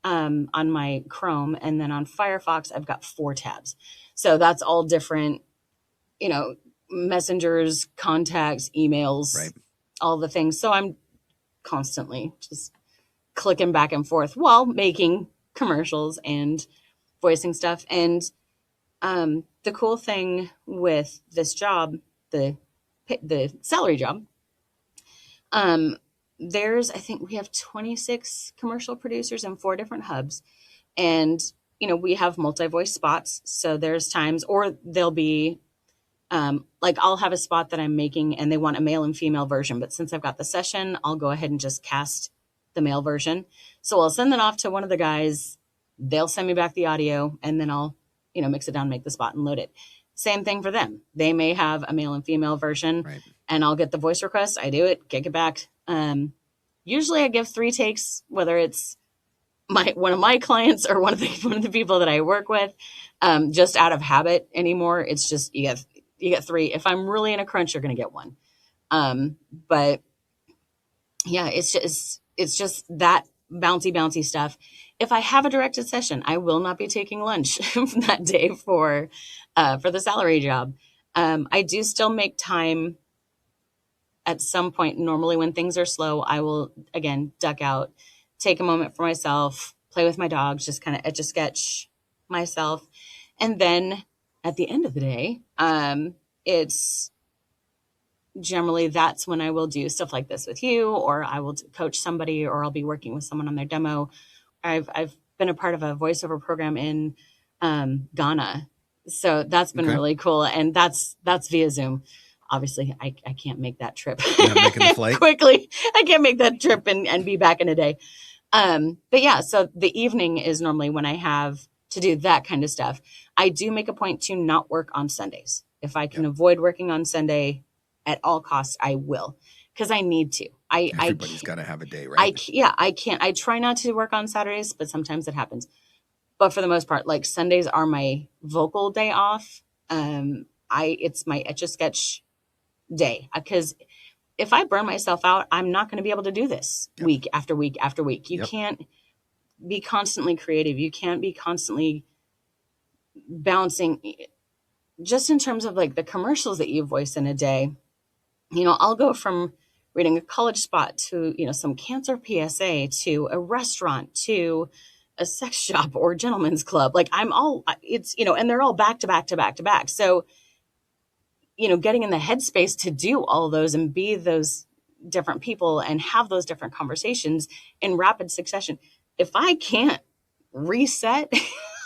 on my Chrome. And then on Firefox, I've got 4 tabs. So that's all different, messengers, contacts, emails, all the things. So I'm constantly just clicking back and forth while making commercials and voicing stuff. And the cool thing with this job, the salary job, I think we have 26 commercial producers in 4 different hubs. And, we have multi-voice spots. So there's times, or there'll be, like, I'll have a spot that I'm making and they want a male and female version. But since I've got the session, I'll go ahead and just cast the male version. So I'll send it off to one of the guys. They'll send me back the audio, and then I'll, mix it down, make the spot and load it. Same thing for them. They may have a male and female version, and I'll get the voice request. I do it, kick it back. Usually I give 3 takes, whether it's one of my clients or one of the people that I work with, just out of habit anymore. It's just, you get 3. If I'm really in a crunch, you're going to get 1. But yeah, it's just that bouncy stuff. If I have a directed session, I will not be taking lunch that day for the salary job. I do still make time at some point. Normally when things are slow, I will, again, duck out, take a moment for myself, play with my dogs, just kind of etch a sketch myself. And then at the end of the day, it's generally that's when I will do stuff like this with you, or I will coach somebody, or I'll be working with someone on their demo. I've been a part of a voiceover program in Ghana. So that's been really cool. And that's via Zoom. Obviously, I can't make that trip quickly. I can't make that trip and be back in a day. But yeah, so the evening is normally when I have to do that kind of stuff. I do make a point to not work on Sundays. If I can avoid working on Sunday at all costs, I will, because I need to. Everybody's got to have a day, right? I can't. I try not to work on Saturdays, but sometimes it happens. But for the most part, like, Sundays are my vocal day off. It's my Etch-a-Sketch day, because if I burn myself out, I'm not going to be able to do this week after week after week. You can't be constantly creative. You can't be constantly bouncing. just in terms of like the commercials that you voice in a day, I'll go from reading a college spot to, some cancer PSA to a restaurant to a sex shop or gentleman's club. Like and they're all back to back to back to back. So, getting in the headspace to do all those and be those different people and have those different conversations in rapid succession. If I can't reset,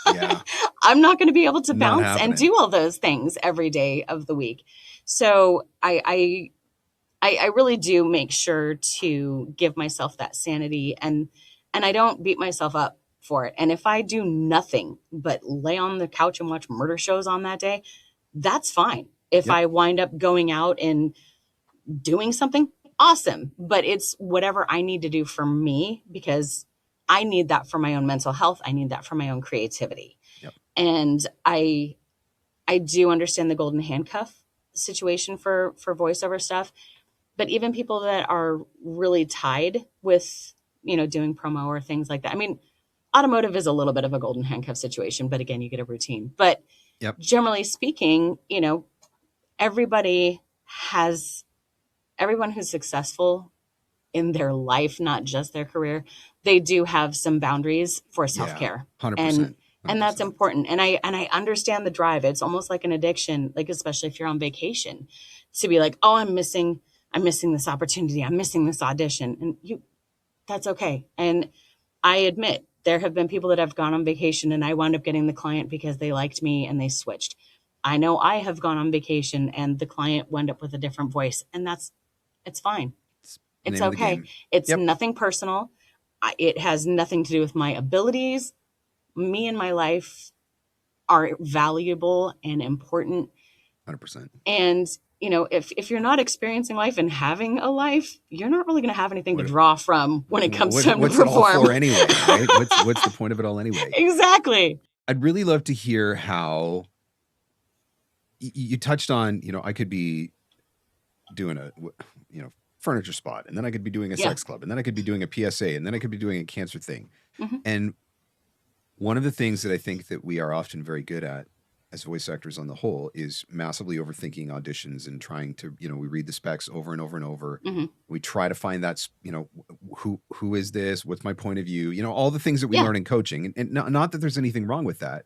Yeah. I'm not going to be able to Not bounce happening. and do all those things every day of the week. So I really do make sure to give myself that sanity, and I don't beat myself up for it. And if I do nothing but lay on the couch and watch murder shows on that day, that's fine. If Yep. I wind up going out and doing something, awesome. But it's whatever I need to do for me, because I need that for my own mental health. I need that for my own creativity. Yep. And I do understand the golden handcuff situation for voiceover stuff. But even people that are really tied with, doing promo or things like that. I mean, automotive is a little bit of a golden handcuff situation, but again, you get a routine. But Yep. generally speaking, everyone who's successful in their life, not just their career, they do have some boundaries for self-care. 100%. And that's important. And I understand the drive. It's almost like an addiction, like especially if you're on vacation, to be like, oh, I'm missing this opportunity. I'm missing this audition. And that's okay. And I admit there have been people that have gone on vacation and I wound up getting the client because they liked me and they switched. I know I have gone on vacation and the client wound up with a different voice, and it's fine. It's Name of the okay. game. It's Yep. nothing personal. It has nothing to do with my abilities. Me and my life are valuable and important. 100%. And, if you're not experiencing life and having a life, you're not really going to have anything to draw from when it comes time to What's it all perform. for anyway, right? What's the point of it all anyway? Exactly. I'd really love to hear how you touched on, I could be doing a, furniture spot, and then I could be doing a sex club, and then I could be doing a PSA, and then I could be doing a cancer thing. Mm-hmm. And one of the things that I think that we are often very good at as voice actors on the whole is massively overthinking auditions and trying to, we read the specs over and over and over. Mm-hmm. We try to find that, who is this? What's my point of view? All the things that we learn in coaching. And not that there's anything wrong with that,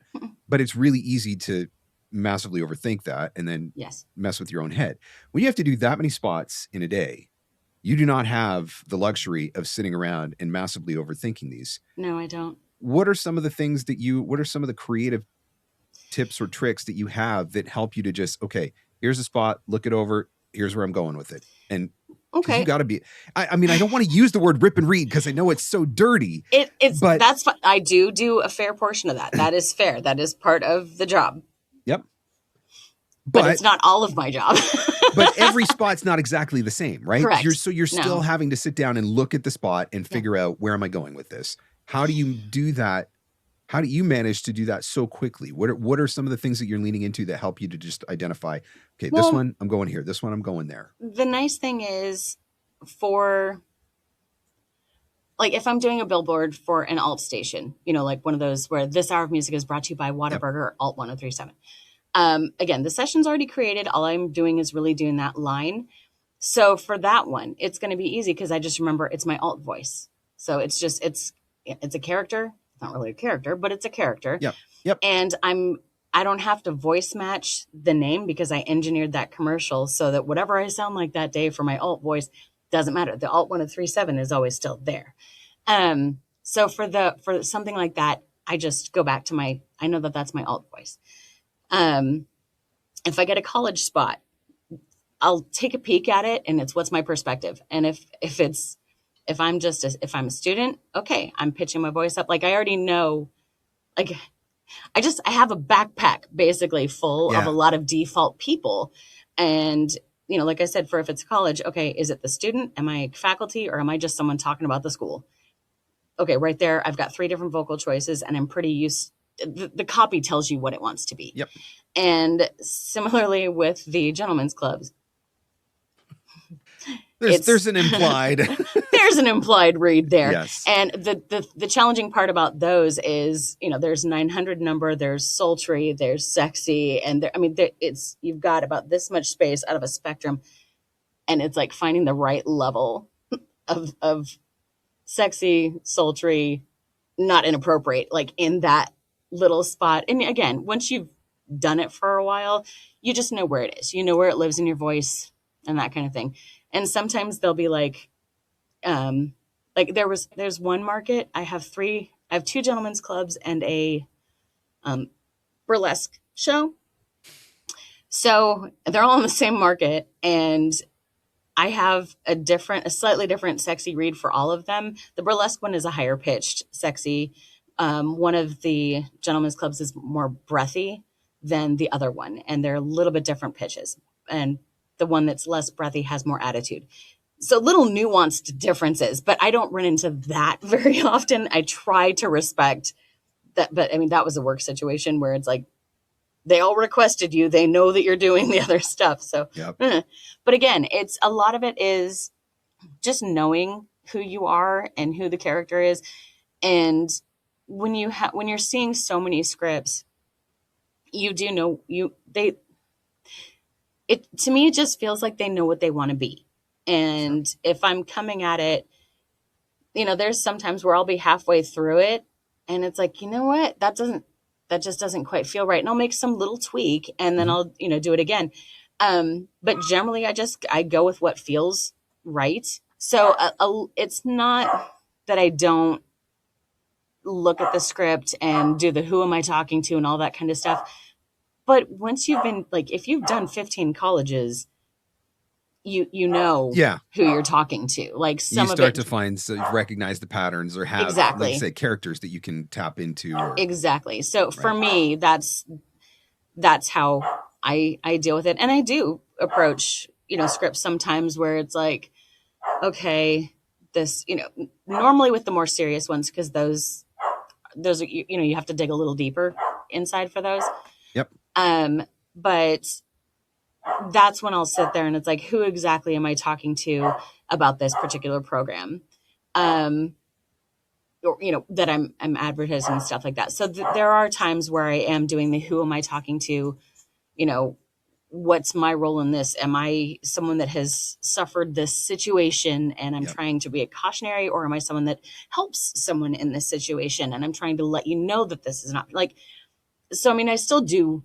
but it's really easy to massively overthink that and then mess with your own head. When you have to do that many spots in a day, you do not have the luxury of sitting around and massively overthinking these. No, I don't. What are some of the things what are some of the creative tips or tricks that you have that help you to just, okay, here's a spot, look it over, here's where I'm going with it. And okay, you got to be, I mean, I don't want to use the word rip and read because I know it's so dirty. But that's fine. I do a fair portion of that. That is fair. That is part of the job. Yep. But it's not all of my job. But every spot's not exactly the same, right? Correct. You're still having to sit down and look at the spot and figure out, where am I going with this? How do you do that? How do you manage to do that so quickly? What are some of the things that you're leaning into that help you to just identify, okay, this one I'm going here, this one I'm going there? The nice thing is, if I'm doing a billboard for an alt station, like one of those where this hour of music is brought to you by Whataburger, Alt 1037. Again, the session's already created. All I'm doing is really doing that line. So for that one, it's going to be easy because I just remember it's my alt voice. So it's a character. It's not really a character, but it's a character. Yep. And I don't have to voice match the name because I engineered that commercial so that whatever I sound like that day for my alt voice doesn't matter. The alt 1037 is always still there. So for something like that, I just go back to I know that that's my alt voice. If I get a college spot, I'll take a peek at it and it's what's my perspective. And if I'm a student, okay, I'm pitching my voice up. Like I already know, like I have a backpack basically full of a lot of default people. And, like I said, if it's college, okay, is it the student? Am I faculty or am I just someone talking about the school? Okay, right there, I've got 3 different vocal choices and I'm pretty used. The copy tells you what it wants to be. Yep. And similarly with the gentlemen's clubs. There's an implied. There's an implied read there. Yes. And the challenging part about those is, there's 900 number, there's sultry, there's sexy. And you've got about this much space out of a spectrum. And it's like finding the right level of sexy, sultry, not inappropriate, like in that little spot. And again, once you've done it for a while, you just know where it is. You know where it lives in your voice and that kind of thing. And sometimes they'll be like there's one market. I have two gentlemen's clubs and a burlesque show. So they're all in the same market, and I have a slightly different sexy read for all of them. The burlesque one is a higher pitched sexy. One of the gentlemen's clubs is more breathy than the other one, and they're a little bit different pitches. And the one that's less breathy has more attitude. So little nuanced differences, but I don't run into that very often. I try to respect that, but that was a work situation where it's like, they all requested you. They know that you're doing the other stuff. So, yep. But again, a lot of it is just knowing who you are and who the character is. And when you're seeing so many scripts, you do know to me, it just feels like they know what they want to be. And if I'm coming at it, there's sometimes where I'll be halfway through it and it's like, you know what, that just doesn't quite feel right. And I'll make some little tweak and then I'll, do it again. But generally I go with what feels right. So it's not that I don't look at the script and do the who am I talking to and all that kind of stuff. But once you've been if you've done 15 colleges, you know who you're talking to. Like some you start to recognize the patterns or have, exactly. like you say, characters that you can tap into. Exactly. So for me, that's how I deal with it. And I do approach, scripts sometimes where it's like, okay, this, normally with the more serious ones, because those are, you have to dig a little deeper inside for those. Yep. But that's when I'll sit there and it's like, who exactly am I talking to about this particular program? Or, that I'm advertising and stuff like that. So there are times where I am doing the, who am I talking to? What's my role in this? Am I someone that has suffered this situation and I'm trying to be a cautionary, or am I someone that helps someone in this situation? And I'm trying to let you know that this is not so, I still do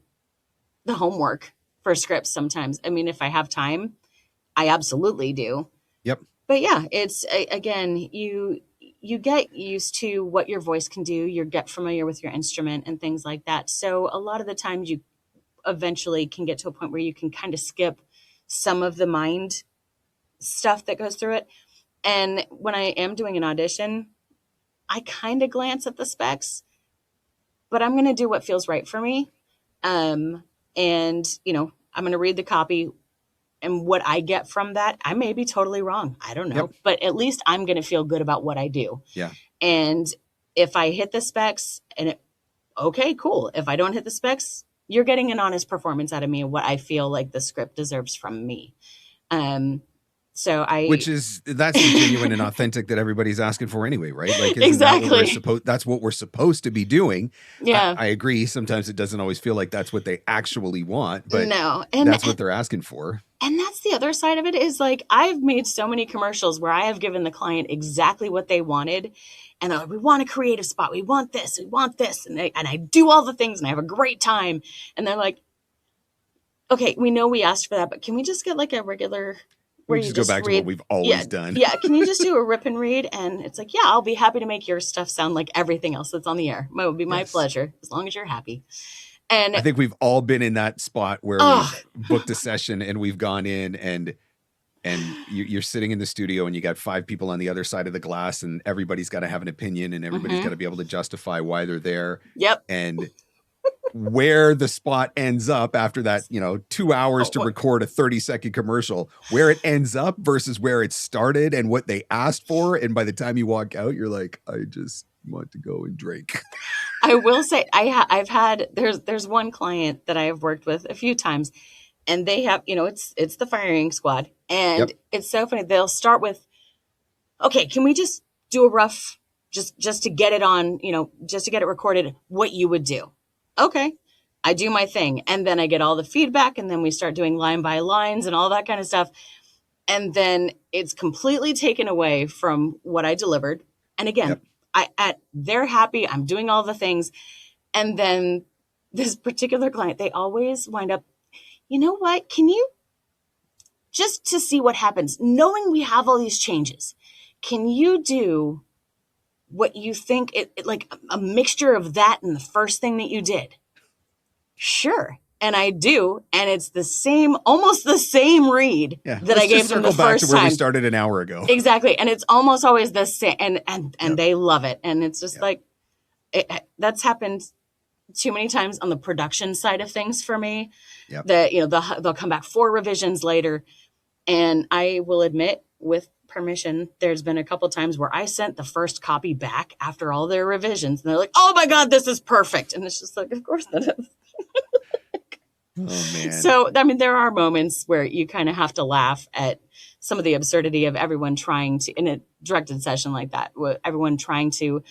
the homework for scripts sometimes. If I have time, I absolutely do. Yep. But yeah, it's again, you get used to what your voice can do. You get familiar with your instrument and things like that. So a lot of the times you eventually can get to a point where you can kind of skip some of the mind stuff that goes through it. And when I am doing an audition, I kind of glance at the specs, but I'm going to do what feels right for me. And, I'm going to read the copy, and what I get from that, I may be totally wrong. I don't know, but at least I'm going to feel good about what I do. Yeah. And if I hit the specs okay, cool. If I don't hit the specs, you're getting an honest performance out of me and what I feel like the script deserves from me. Which is, that's the genuine and authentic that everybody's asking for anyway, right? Exactly. That's what we're supposed to be doing. Yeah. I agree. Sometimes it doesn't always feel like that's what they actually want, but no. That's what they're asking for. And that's the other side of it is I've made so many commercials where I have given the client exactly what they wanted. And we want a creative spot. We want this. We want this. And I do all the things and I have a great time. And they're like, okay, we know we asked for that, but can we just get a regular... We just go back to what we've always done. Yeah. Can you just do a rip and read? And it's like, yeah, I'll be happy to make your stuff sound like everything else that's on the air. It would be my pleasure, as long as you're happy. And I think we've all been in that spot where we've booked a session and we've gone in and you're sitting in the studio and you got 5 people on the other side of the glass and everybody's got to have an opinion and everybody's got to be able to justify why they're there. Yep. And where the spot ends up after that, 2 hours to record a 30-second commercial, where it ends up versus where it started and what they asked for. And by the time you walk out, you're like, I just want to go and drink. I will say I've had, there's one client that I have worked with a few times, and they have, it's the firing squad. And Yep. it's so funny. They'll start with, okay, can we just do a rough, just to get it on, just to get it recorded, what you would do. Okay. I do my thing. And then I get all the feedback, and then we start doing line by lines and all that kind of stuff. And then it's completely taken away from what I delivered. And again, Yep. they're happy. I'm doing all the things. And then this particular client, they always wind up, you know what? Can you, just to see what happens, knowing we have all these changes, can you do what you think it like a mixture of that and the first thing that you did? Sure. And I do. And it's almost the same read that I gave them the first time. Let's just circle back to where we started an hour ago. Exactly. And it's almost always the same. And they love it. And it's just like, that's happened too many times on the production side of things for me. Yep. That, they'll come back 4 revisions later. And I will admit, with permission, there's been a couple times where I sent the first copy back after all their revisions. And they're like, oh my God, this is perfect. And it's just like, of course that is. Oh, man. So, I mean, there are moments where you kind of have to laugh at some of the absurdity of everyone trying to, in a directed session like that, everyone trying to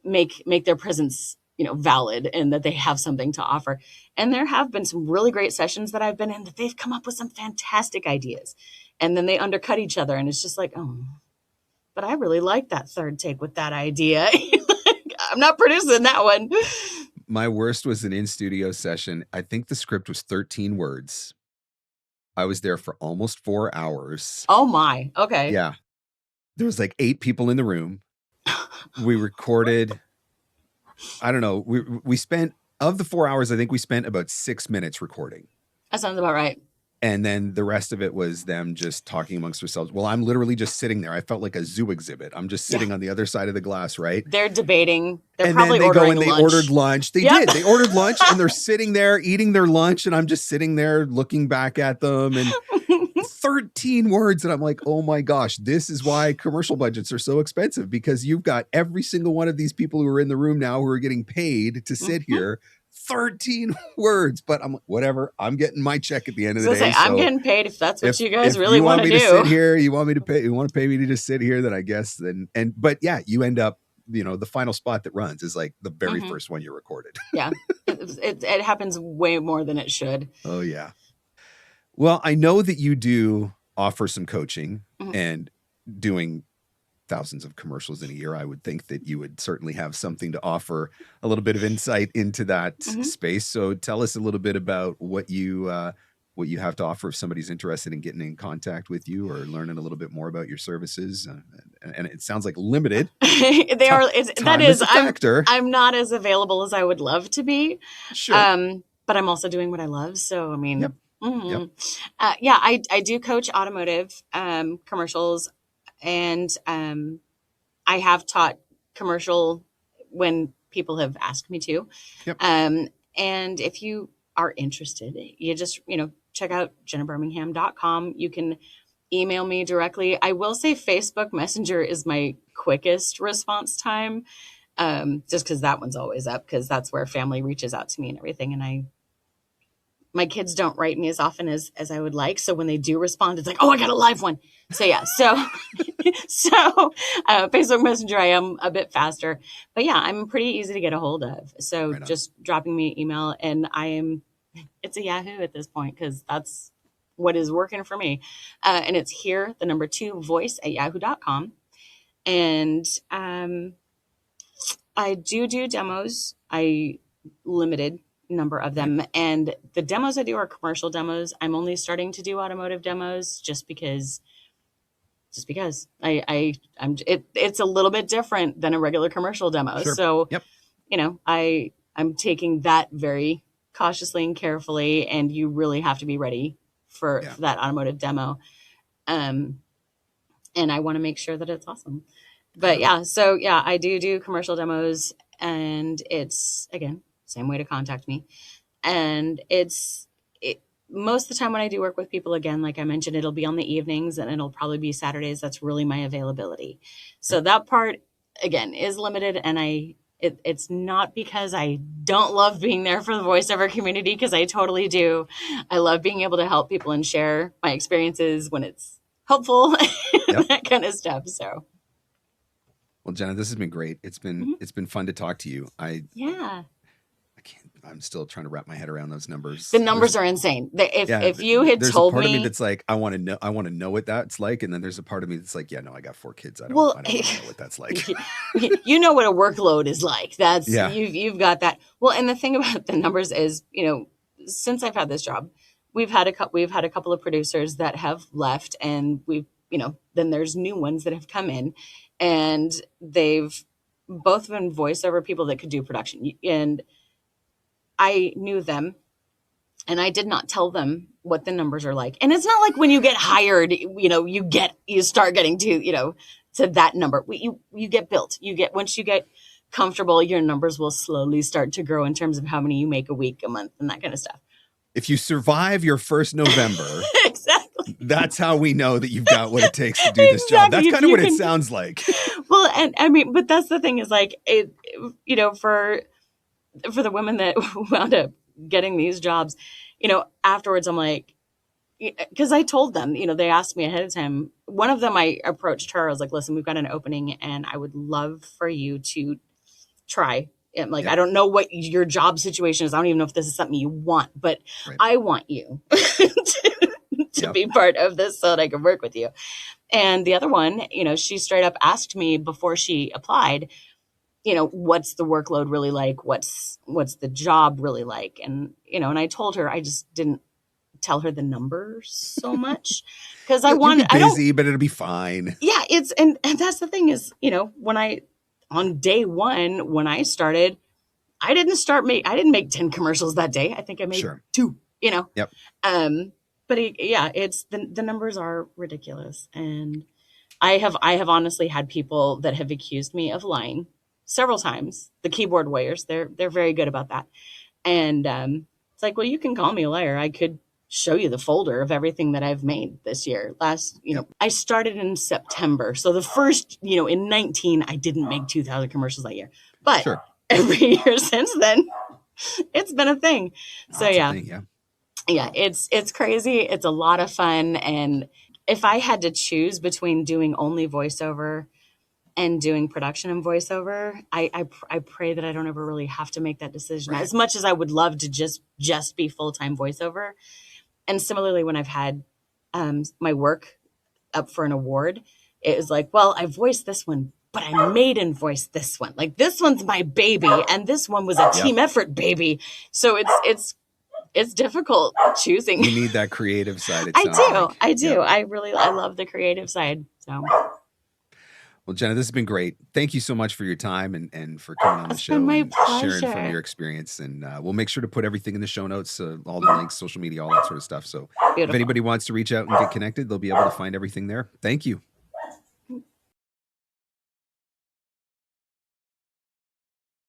make their presence, valid, and that they have something to offer. And there have been some really great sessions that I've been in that they've come up with some fantastic ideas, and then they undercut each other. And it's just like, oh, but I really like that third take with that idea. I'm not producing that one. My worst was an in-studio session. I think the script was 13 words. I was there for almost 4 hours. Oh my. Okay. Yeah. There was like 8 people in the room. We recorded, I don't know. We spent, of the 4 hours, I think we spent about 6 minutes recording. That sounds about right. And then the rest of it was them just talking amongst themselves. Well, I'm literally just sitting there. I felt like a zoo exhibit. I'm just sitting on the other side of the glass, right? They're debating. They're and probably then they ordering go and lunch. they ordered lunch. They did. They ordered lunch, and they're sitting there eating their lunch, and I'm just sitting there looking back at them, and 13 words. And I'm like, oh my gosh, this is why commercial budgets are so expensive, because you've got every single one of these people who are in the room now who are getting paid to sit here. 13 words, but I'm like, whatever. I'm getting my check at the end of the day. I'm getting paid if that's what you guys really want to do. Sit here, you want me to pay me to just sit here, then I guess but yeah, you end up, the final spot that runs is like the very first one you recorded. Yeah. It happens way more than it should. Oh yeah. Well, I know that you do offer some coaching and doing thousands of commercials in a year. I would think that you would certainly have something to offer, a little bit of insight into that space. So tell us a little bit about what you have to offer if somebody's interested in getting in contact with you or learning a little bit more about your services. And it sounds like limited. They are. That is a factor. I'm not as available as I would love to be. Sure. But I'm also doing what I love. So, I mean, Yep. I do coach automotive commercials. And I have taught commercial when people have asked me to. Yep. And if you are interested, you just, check out jennabirmingham.com. You can email me directly. I will say Facebook Messenger is my quickest response time, just because that one's always up, because that's where family reaches out to me and everything. And my kids don't write me as often as I would like. So when they do respond, it's like, oh, I got a live one. So yeah. So Facebook Messenger, I am a bit faster, but yeah, I'm pretty easy to get a hold of. So just dropping me an email, and it's a Yahoo at this point, because that's what is working for me. And it's here, the number 2 voice@yahoo.com. And I do demos. I limited number of them, and the demos I do are commercial demos. I'm only starting to do automotive demos just because it's a little bit different than a regular commercial demo. Sure. So, yep. I'm taking that very cautiously and carefully, and you really have to be ready for that automotive demo. And I want to make sure that it's awesome. But I do commercial demos, and it's, again, same way to contact me. And most of the time when I do work with people, again, like I mentioned, it'll be on the evenings, and it'll probably be Saturdays. That's really my availability. So that part, again, is limited, and I It's not because I don't love being there for the voiceover community, because I totally do. I love being able to help people and share my experiences when it's helpful, Yep. that kind of stuff. So, Well, Jenna, this has been great. It's been fun to talk to you. I'm still trying to wrap my head around those numbers. The numbers are insane. If you had there's told a part me, of me that's like, I want to know what that's like. And then there's a part of me that's like, yeah, no, I got 4 kids. I don't want to know what that's like. You know what a workload is like. That's Yeah. You've got that. Well, and the thing about the numbers is, since I've had this job, we've had a couple of producers that have left, and then there's new ones that have come in, and they've both been voiceover people that could do production. And I knew them, and I did not tell them what the numbers are like. And it's not like when you get hired, you start getting to that number. You get built. Once you get comfortable, your numbers will slowly start to grow in terms of how many you make a week, a month, and that kind of stuff. If you survive your first November, exactly, that's how we know that you've got what it takes to do this job. That's kind of what it sounds like. Well, and I mean, but that's the thing is like, for the women that wound up getting these jobs, afterwards I'm like, because I told them, they asked me ahead of time. One of them, I approached her. I was like, listen, we've got an opening and I would love for you to try. And like, I don't know what your job situation is. I don't even know if this is something you want, but I want you to be part of this so that I can work with you. And the other one, she straight up asked me before she applied, what's the workload really like? What's the job really like? And, and I told her, I just didn't tell her the numbers so much because I wanted, busy, but it'll be fine. Yeah. And that's the thing is, on day one, when I started, I didn't make 10 commercials that day. I think I made 2, Yep. But it's the numbers are ridiculous. And I have honestly had people that have accused me of lying several times. The keyboard warriors, they're very good about that. And it's like, well, you can call me a liar. I could show you the folder of everything that I've made this year. I started in September. So the first, in 19, I didn't make 2,000 commercials that year. But every year since then, it's been a thing. So yeah, it's crazy. It's a lot of fun. And if I had to choose between doing only voiceover and doing production and voiceover, I pray that I don't ever really have to make that decision. As much as I would love to just be full-time voiceover. And similarly, when I've had my work up for an award, it was like, well, I voiced this one, but I made and voiced this one. Like this one's my baby, and this one was a team effort baby. So it's difficult choosing. You need that creative side. I do. Yep. I love the creative side. So. Well, Jenna, this has been great. Thank you so much for your time and for coming on the show and sharing from your experience. And we'll make sure to put everything in the show notes, all the links, social media, all that sort of stuff. So if anybody wants to reach out and get connected, they'll be able to find everything there. Thank you.